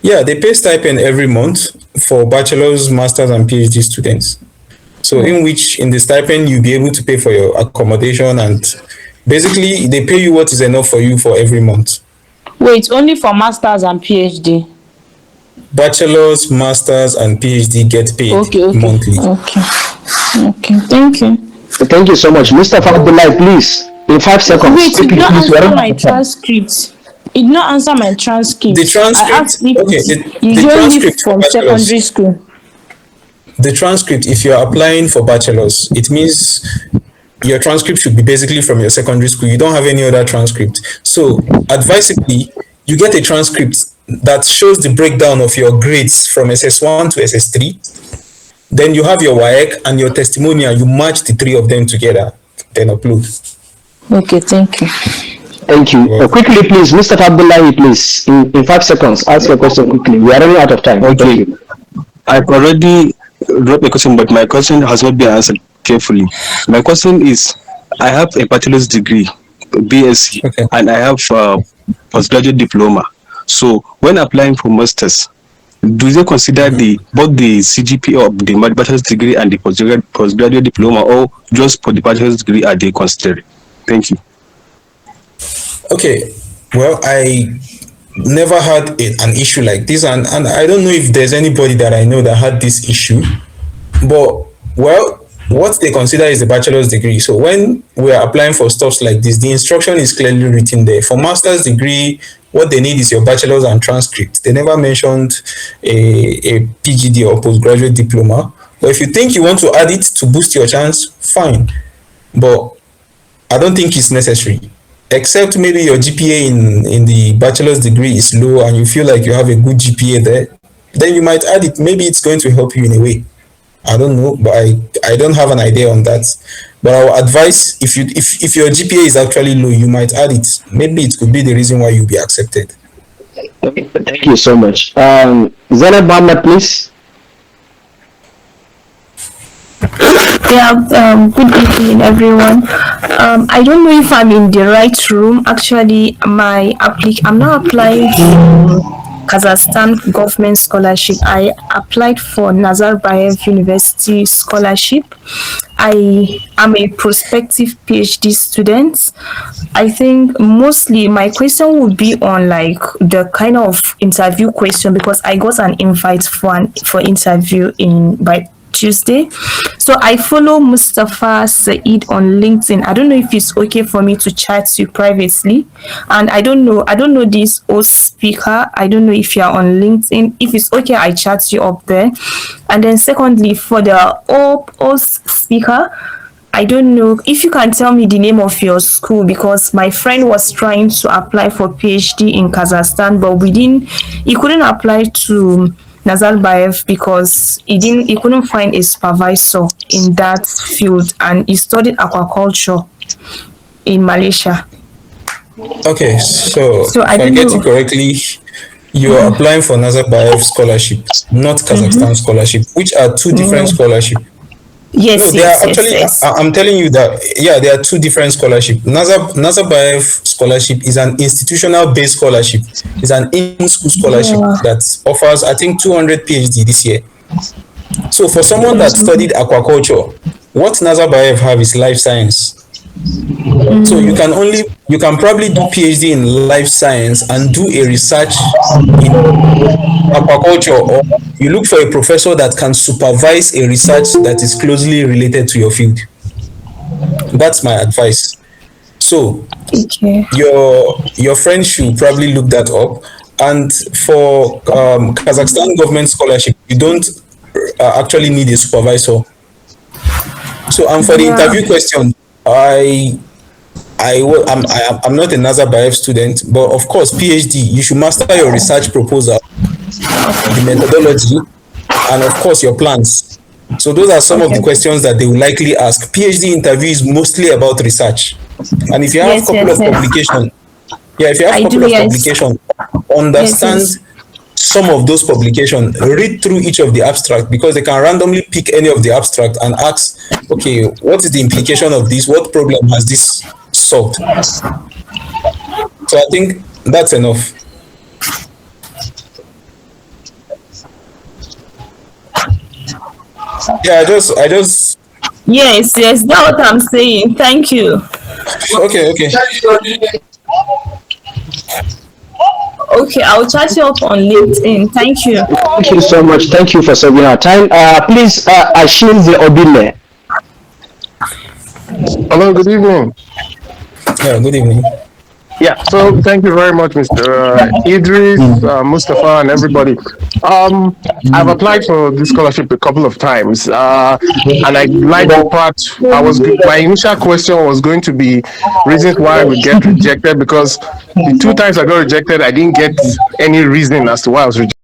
Yeah, they pay stipend every month for bachelor's, master's, and PhD students. So Oh. in the stipend you'll be able to pay for your accommodation, and basically they pay you what is enough for you for every month. Wait, only for masters and PhD? Bachelor's, master's, and PhD get paid Okay, okay, monthly. okay, okay. Thank you. Thank you so much. Mr. Abdullah, please. In 5 seconds. Wait, it did Quickly, not please. We are answer running my out of time. transcript. It did not answer my The transcript. I transcript, asked if okay, it the is only transcript for from bachelor's. secondary school. The transcript, if you're applying for bachelor's, it means your transcript should be basically from your secondary school. You don't have any other transcript. So, advisably, you get a transcript that shows the breakdown of your grades from SS1 to SS3. Then you have your WAEC and your testimonial. You match the three of them together, then upload. Okay, thank you. Thank you. You're welcome. Quickly, please. Mr. Abdullah, please. In 5 seconds. Ask your question quickly. We are running out of time. Thank Okay, you. I've already wrote a question, but my question has not been answered carefully. My question is, I have a bachelor's degree, BSc, Okay. and I have a postgraduate diploma. So when applying for masters, do they consider the both the CGPA of the bachelor's degree and the postgraduate diploma, or just for the bachelor's degree are they considered? Thank you. Okay, well, I never had an issue like this, and I don't know if there's anybody that I know that had this issue. But well, what they consider is a bachelor's degree. So when we are applying for stuffs like this, the instruction is clearly written there. For master's degree, what they need is your bachelor's and transcript. They never mentioned a PGD or postgraduate diploma. But if you think you want to add it to boost your chance, fine. But I don't think it's necessary. Except maybe your GPA in the bachelor's degree is low and you feel like you have a good GPA there, then you might add it. Maybe it's going to help you in a way. I don't know, but I don't have an idea on that. But I would advise, if your GPA is actually low, you might add it. Maybe it could be the reason why you'll be accepted. Okay, thank you so much. Zainab Muhammad, please. Yeah, good evening, everyone. I don't know if I'm in the right room. Actually, I'm not applying to Kazakhstan government scholarship. I applied for Nazarbayev University scholarship. I am a prospective PhD student. I think mostly my question would be on like the kind of interview question, because I got an invite for interview in by Tuesday. So I follow Mustafa Saeed on LinkedIn. I don't know if it's okay for me to chat you privately. And I don't know this host speaker. I don't know if you're on LinkedIn. If it's okay, I chat you up there. And then secondly, for the host speaker, I don't know if you can tell me the name of your school, because my friend was trying to apply for PhD in Kazakhstan, but he couldn't apply to Nazarbayev because he couldn't find a supervisor in that field, and he studied aquaculture in Malaysia. Okay, so So I if I don't get you know. correctly, you're applying for Nazarbayev scholarship, not Kazakhstan scholarship, which are two different Mm. scholarships. No, Yes, they are yes, yes, actually. yes. I'm telling you that yeah, there are two different scholarships. Nazarbayev scholarship is an institutional-based scholarship. It's an in-school scholarship Yeah. that offers, I think, 200 PhD this year. So for someone that Mhm. studied aquaculture, what Nazarbayev have is life science. So you can probably do PhD in life science and do a research in aquaculture, or you look for a professor that can supervise a research that is closely related to your field. That's my advice. So Okay. your friend should probably look that up. And for Kazakhstan government scholarship, you don't actually need a supervisor. So and for the Yeah. interview question, I'm not a Nazarbayev student, but of course PhD, you should master your research proposal, the methodology, and of course your plans. So those are some of the Okay. questions that they will likely ask. PhD interview is mostly about research. And if you have Yes, couple yes, of yes. publication, yeah, if you have I do. couple of Yes. publication, Yes, yes. understand some of those publication, read through each of the abstract, because they can randomly pick any of the abstract and ask, okay, what is the implication of this? What problem has this solved? So I think that's enough. Yeah, I just Yes, yes. That's what I'm saying. Thank you. okay, okay. Okay, I'll chat you up on LinkedIn. Thank you. Thank you so much. Thank you for saving our time. Please, Ashil the Obile. Hello, good evening. Yeah, good evening. Yeah, so thank you very much, Mr. Idris, Mustafa, and everybody. I've applied for this scholarship a couple of times, and I like the part. My initial question was going to be reasons why I would get rejected, because the two times I got rejected, I didn't get any reason as to why I was rejected.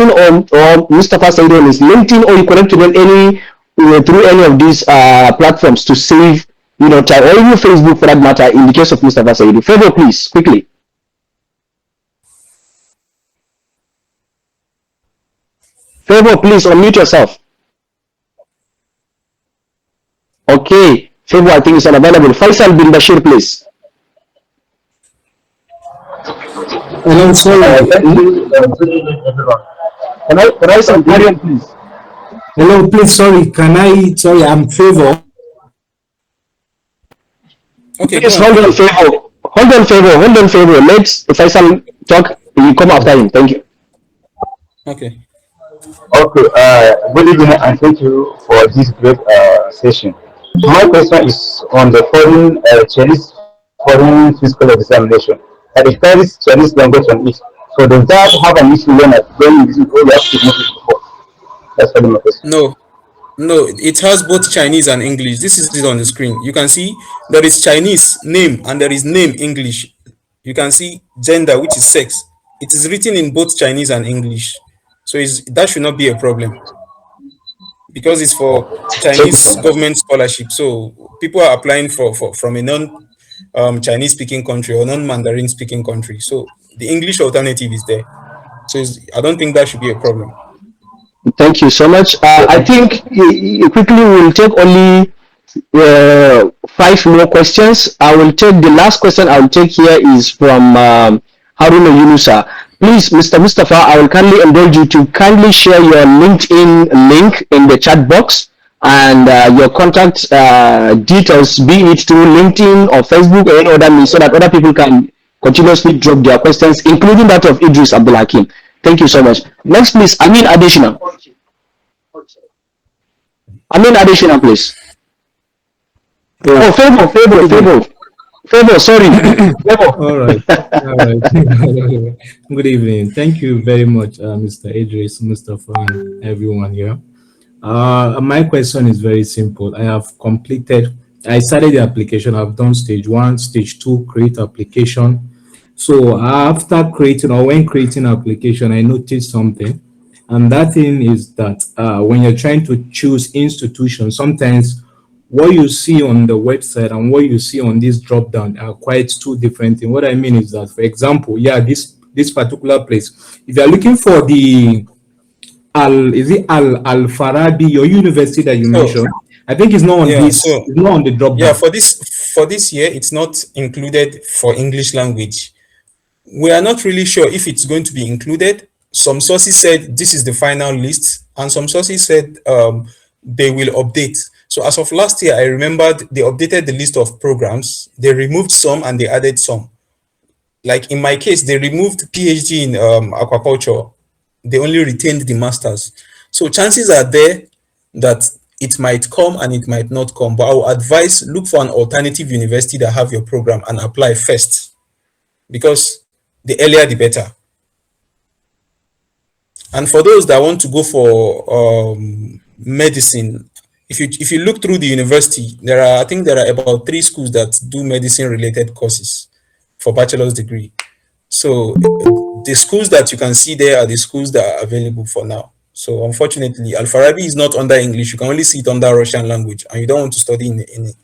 or Mustafa Said on his LinkedIn, or you connected on any through any of these platforms to save time, or even Facebook for that matter. In the case of Mustafa Said, favor please quickly. Favor please unmute yourself. Okay, Favor I think is unavailable. Faisal bin Bashir please. Hello, sorry. Can I some Mariam please? Hello, please. Sorry. Sorry, I'm Favor. Okay. Please hold on, Favor. Hold on, Favor. Let's Faisal talk. You come after him. Thank you. Okay. Okay, good evening and thank you for this great session. My question is on the foreign Chinese foreign physical examination. It carries Chinese language on it. So does that have an issue when using all the activities before? That's really my question. No, it has both Chinese and English. This is it on the screen. You can see there is Chinese name and there is name English. You can see gender, which is sex. It is written in both Chinese and English. So that should not be a problem because it's for Chinese government scholarship. So people are applying from a non-Chinese speaking country or non-Mandarin speaking country. So the English alternative is there. So I don't think that should be a problem. Thank you so much. I think quickly we'll take only 5 more questions. I will take the last question I will take here is from Haruna Yunusa. Please, Mr. Mustafa, I will kindly indulge you to kindly share your LinkedIn link in the chat box and your contact details, be it through LinkedIn or Facebook or any other means, so that other people can continuously drop their questions, including that of Idris Abdul Hakim. Thank you so much. Next, please, Amin Adeshina. Amin Adeshina, please. Oh, Favor, sorry. All right. Good evening. Thank you very much, Mr. Idris, Mustafa, and everyone here. My question is very simple. I started the application. I've done stage 1, stage 2, create application. So after creating when creating application, I noticed something. And that thing is that when you're trying to choose institution, sometimes what you see on the website and what you see on this drop down are quite 2 different things. What I mean is that, for example, this particular place, if you're looking for the Al Farabi, your university that you mentioned, I think it's not on it's not on the drop down. Yeah, for this year, it's not included for English language. We are not really sure if it's going to be included. Some sources said this is the final list, and some sources said they will update. So as of last year, I remembered they updated the list of programs. They removed some and they added some. Like in my case, they removed PhD in aquaculture. They only retained the masters. So chances are there that it might come and it might not come. But I would advise look for an alternative university that have your program and apply first, because the earlier the better. And for those that want to go for medicine, if you look through the university, I think there are about 3 schools that do medicine related courses for bachelor's degree. So the schools that you can see there are the schools that are available for now. So unfortunately, Al-Farabi is not under English. You can only see it under Russian language, and you don't want to study in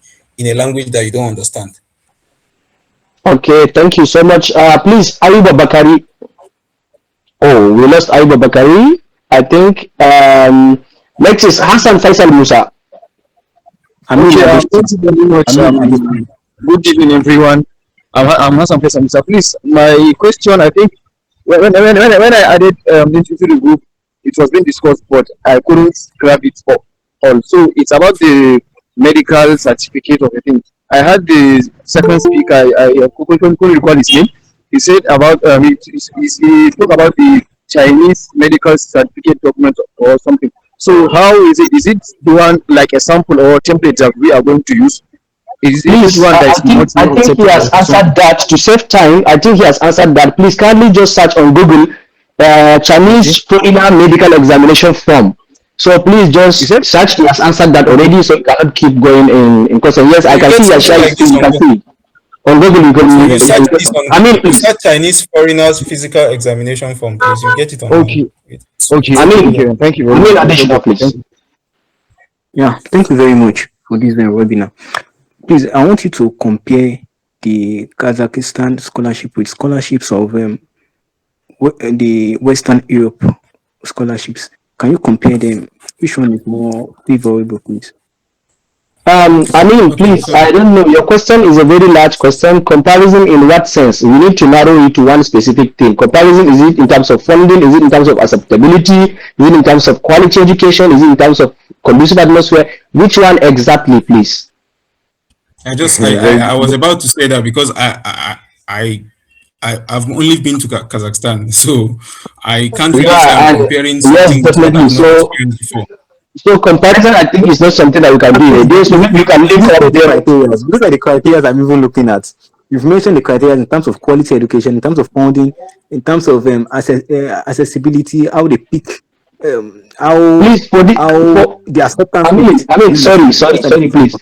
a language that you don't understand. Okay, thank you so much. Please, Ayuba Bakari. Oh, we lost Ayuba Bakari. I think next is Hassan Faisal Musa. Thank you very much. Good evening, everyone. I'm Hassan Faisal Musa. Please, my question, I think, when I added into the group, it was being discussed, but I couldn't grab it up. Also, it's about the medical certificate of the thing. I had the second speaker, I couldn't recall his name. He said about he spoke about the Chinese medical certificate document or something. So how is it? Is it the one like a sample or template that we are going to use? Is it one that is I think he has answered that. To save time, I think he has answered that. Please kindly just search on Google Chinese foreigner medical examination form. So please just search. He has answered that already, so you cannot keep going in question. Yes, I can see your sharing. You can see. On Google, you So you search can. this on I mean, you please. search Chinese foreigners physical examination form, please. You get it online. Okay. Okay. I It's Okay. mean, Okay. Thank you very I much. mean, additional, Thank please. you. Yeah, thank you very much for this webinar. Please, I want you to compare the Kazakhstan scholarship with scholarships of the Western Europe scholarships. Can you compare them? Which one is more favorable, please? I mean, okay. please, So I don't know. Your question is a very large question. Comparison in what sense? We need to narrow it to one specific thing. Comparison, is it in terms of funding? Is it in terms of acceptability? Is it in terms of quality education? Is it in terms of conducive atmosphere? Which one exactly, please? I just Okay. Very I was good. about to say that because I've only been to Kazakhstan, so I can't really say I'm Yeah, and comparing yes, something with what definitely. I've not So, experienced before. so comparison, I think, is not something that we can do in a day. So maybe you can link These are up the there. criteria. These are the criteria I'm even looking at. You've mentioned the criteria in terms of quality education, in terms of funding, in terms of accessibility, how they pick, Please, how for the acceptance rate. I mean, Really, these are the sorry, different. please.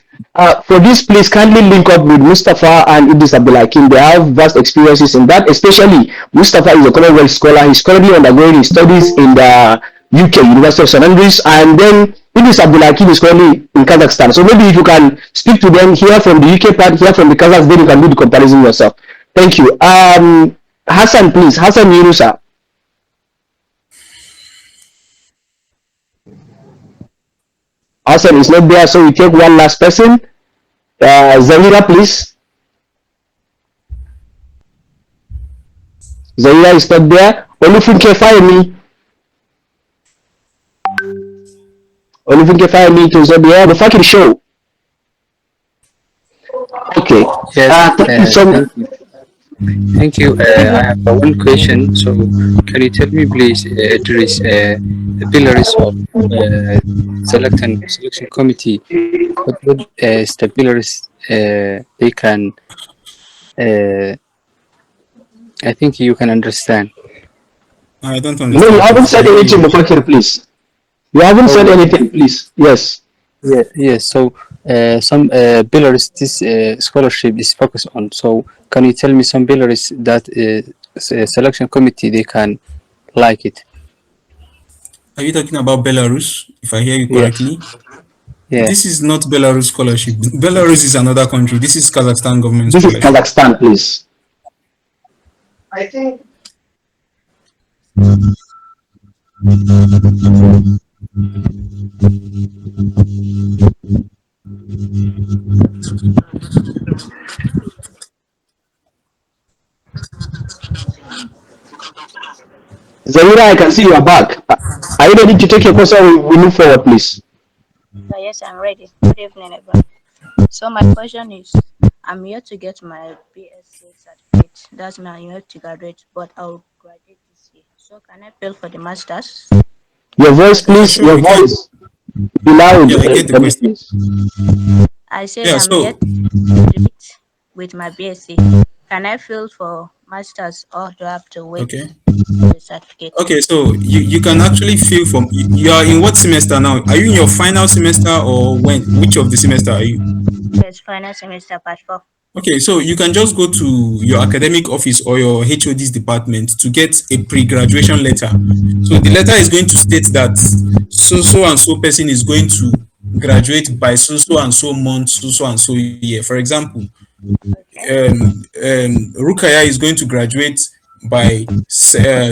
For this, please kindly link up with Mustafa and Idris Abdulhakim. They have vast experiences in that. Especially, Mustafa is a Commonwealth scholar. He's currently undergoing his studies in the UK, University of St. Andrews, and then Idris Abdulhakim is currently in Kazakhstan. So maybe if you can speak to them, hear from the UK part, hear from the Kazakhs, then you can do the comparison yourself. Thank you. Hassan, please. Hassan Yunusa. Hassan is not there, so we take one last person. Zahira, please. Zahira is not there. Olufunke Fayemi. Olufunke Fayemi is not there. The fucking show. Okay. Yes, Thank you so much. thank you. Thank you. I have one question. So, can you tell me, please, Idris, the pillars of selection committee? What is the pillars they can? Uh, I think you can understand. I don't No, you understand, haven't please. said I hear anything, you. Mufakir, please. You haven't said Oh, anything, please. Yes. yeah, yes. So, some pillars this scholarship is focused on. So, can you tell me some pillars that selection committee they can like it? Are you talking about Belarus? If I hear you Yes. correctly, Yeah. this is not Belarus scholarship. Belarus is another country. This is Kazakhstan government This is scholarship. Kazakhstan, please. Zahira, I can see you are back. Are you ready to take your question? We move forward, please. Yes, I'm ready. Good evening, everyone. So my question is, I'm here to get my BSc certificate. That's me. I'm here to graduate, but I'll graduate this year. So can I appeal for the masters? Your voice, Yeah, please. sure, Your you can. voice. Be loud, Yeah, I get the a bit, question. please. I said Yeah, I'm here so to graduate with my BSc. Can I appeal for masters or do I have to wait okay. for the certificate? Okay, so you can actually feel from you are in what semester now? Are you in your final semester or when? Which of the semester are you? Yes, final semester part 4. Okay, so you can just go to your academic office or your HOD's department to get a pre-graduation letter. So the letter is going to state that so and so person is going to graduate by so and so month, so and so year. For example, Okay. Rukaya is going to graduate by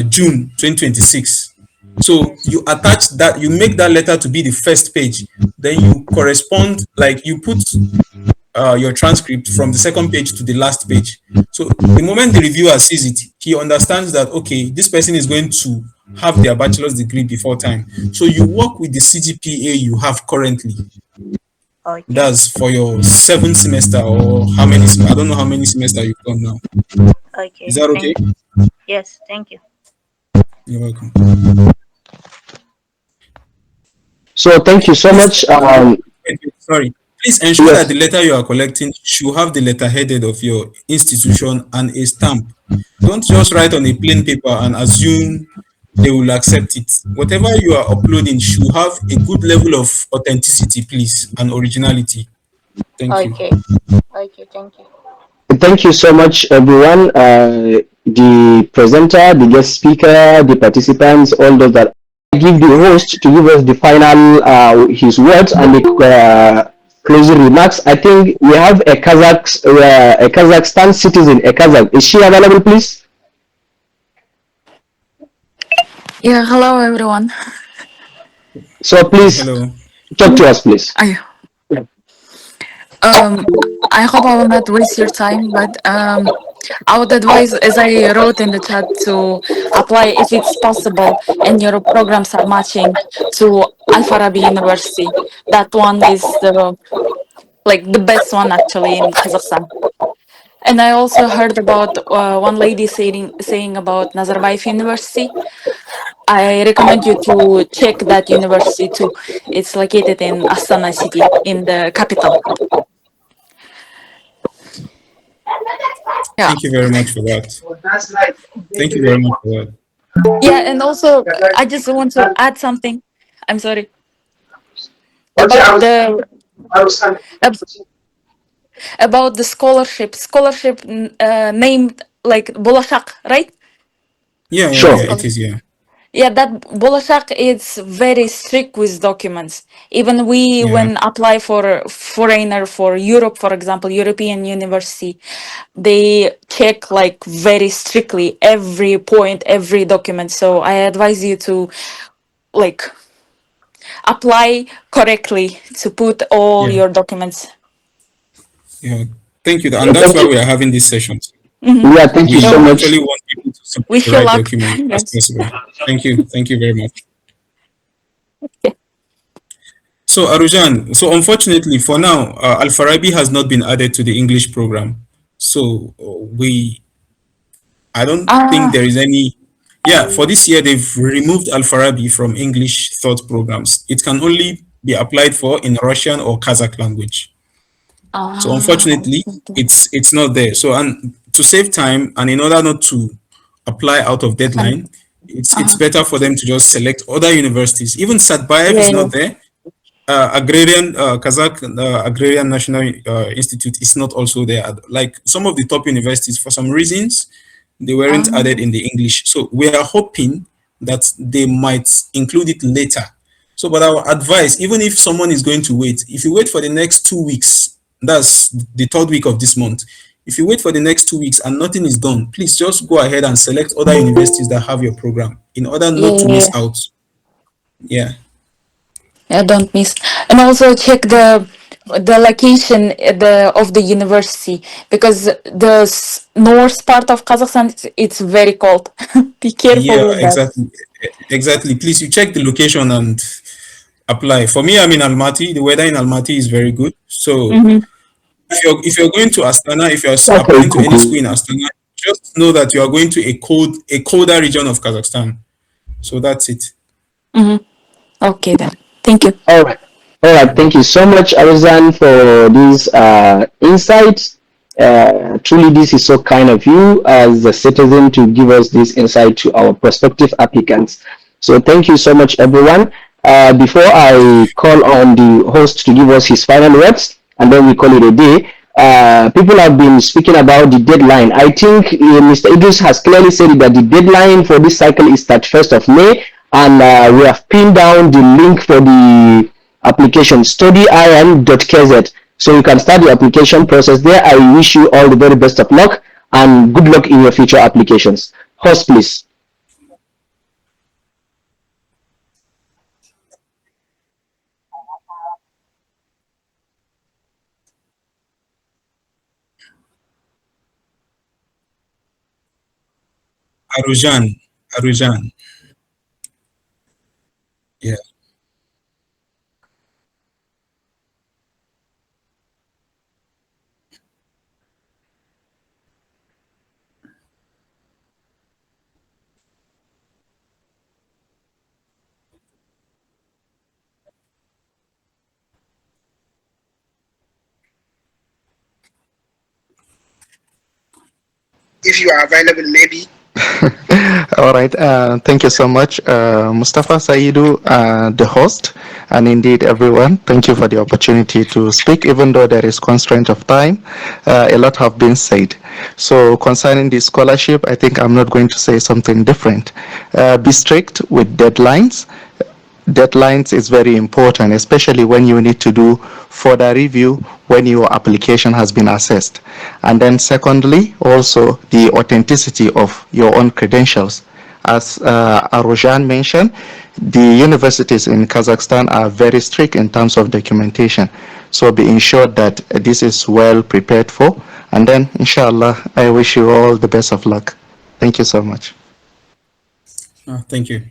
June 2026. So Yes. you attach that, you make that letter to be the first page. Then you correspond, like you put your transcript from the second page to the last page. So the moment the reviewer sees it, he understands that, okay, this person is going to have their bachelor's degree before time. So you work with the CGPA you have currently. Okay. That's for your seventh semester or how many, I don't know how many semester you've done now. Is Okay. that okay? Thank you. Yes, thank you. You're welcome. So thank you so Please, much. sorry. Please ensure that Yes. the letter you are collecting should have the letter headed of your institution and a stamp. Don't just write on a plain paper and assume they will accept it. Whatever you are uploading should have a good level of authenticity, please, and originality. Thank you. Okay. Okay, thank you. Thank you so much, everyone. The presenter, the guest speaker, the participants, all those that give the host to give us the final his words and the closing remarks. I think we have a Kazakhstan citizen, a Kazakh. Is she available, please? Yeah, hello everyone. So please Hello. talk to us, please. Um, I hope I will not waste your time, but I would advise, as I wrote in the chat, to apply if it's possible and your programs are matching to Al Farabi University. That one is the best one actually in Kazakhstan. And I also heard about one lady saying about Nazarbayev University. I recommend you to check that university too. It's located in Astana city, in the capital. Yeah. Thank you very much for that. Thank you very much for that. Yeah, and also I just want to add something. I'm sorry. About the ab- about the scholarship. Scholarship named like Bolashak, right? Yeah, yeah, Sure. yeah. It is. Yeah, Yeah, that Bolashak is very strict with documents. Even we, yeah. when apply for a foreigner for Europe, for example, European university, they check like very strictly every point, every document. So I advise you to like apply correctly to put all Yeah. your documents. Yeah. Thank you. And that's why we are having these sessions. Mhm. Yeah, thank you so We much. actually want people to submit Wish the you right luck. document as Yes. possible. Thank you. Thank you very much. So, Arujan, so unfortunately for now, Al Farabi has not been added to the English program. So, I don't think there is any. Yeah, for this year, they've removed Al Farabi from English thought programs. It can only be applied for in Russian or Kazakh language. So unfortunately, Okay. it's not there. So, and to save time and in order not to apply out of deadline, it's better for them to just select other universities. Even Satbayev is Yeah, not there. Kazakh Agrarian National Institute is not also there. Like some of the top universities, for some reasons, they weren't added in the English. So we are hoping that they might include it later. So, but our advice, even if someone is going to wait, if you wait for the next 2 weeks, that's the third week of this month. If you wait for the next 2 weeks and nothing is done, please just go ahead and select other universities that have your program in order not to yeah, miss out. Yeah. yeah. Don't miss, and also check the location of the university, because the north part of Kazakhstan, it's very cold. Be careful Yeah, with that. exactly. Exactly. Please, you check the location and apply. For me, I'm in Almaty. The weather in Almaty is very good. So Mm-hmm. if you're going to Astana, if you're Okay, applying to any school in Astana, just know that you are going to a colder region of Kazakhstan. So that's it. Mm-hmm. Okay then. Thank you. All right. All right. Thank you so much, Arizan, for these insights. Truly, this is so kind of you as a citizen to give us this insight to our prospective applicants. So thank you so much, everyone. Before I call on the host to give us his final words, and then we call it a day, people have been speaking about the deadline. I think Mr. Idris has clearly said that the deadline for this cycle is 31st of May, and we have pinned down the link for the application studyin.kz, so you can start the application process there. I wish you all the very best of luck and good luck in your future applications. Host, please. Arujan. Arujan. Yeah. If you are available, maybe. All right. Thank you so much, Mustafa Saidu, the host, and indeed everyone. Thank you for the opportunity to speak, even though there is constraint of time. A lot have been said. So concerning the scholarship, I think I'm not going to say something different. Be strict with deadlines. Deadlines is very important, especially when you need to do further review when your application has been assessed. And then secondly, also the authenticity of your own credentials. As Arojan mentioned, the universities in Kazakhstan are very strict in terms of documentation. So be ensured that this is well prepared for. And then, inshallah, I wish you all the best of luck. Thank you so much. Thank you.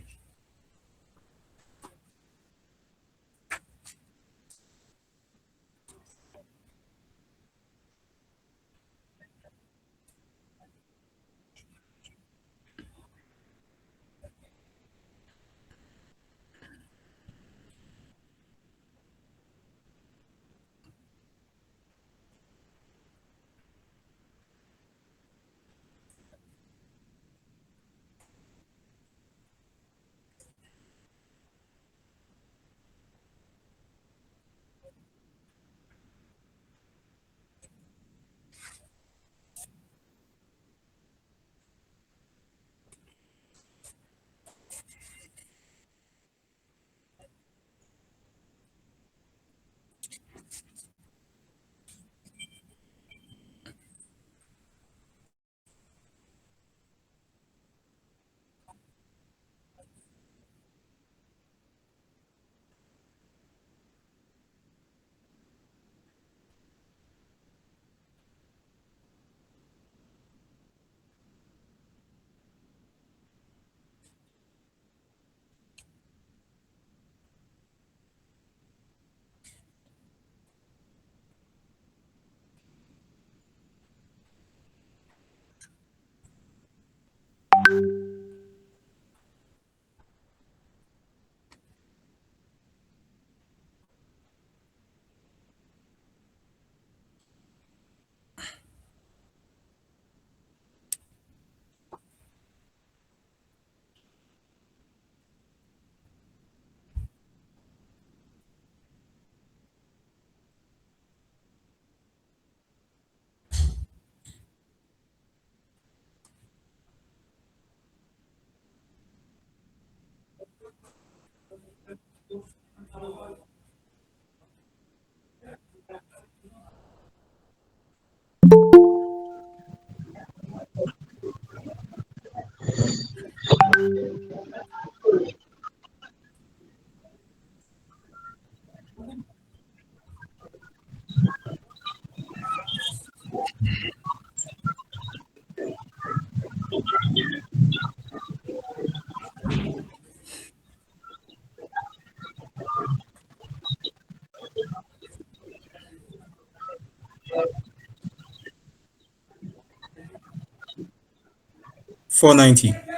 $490.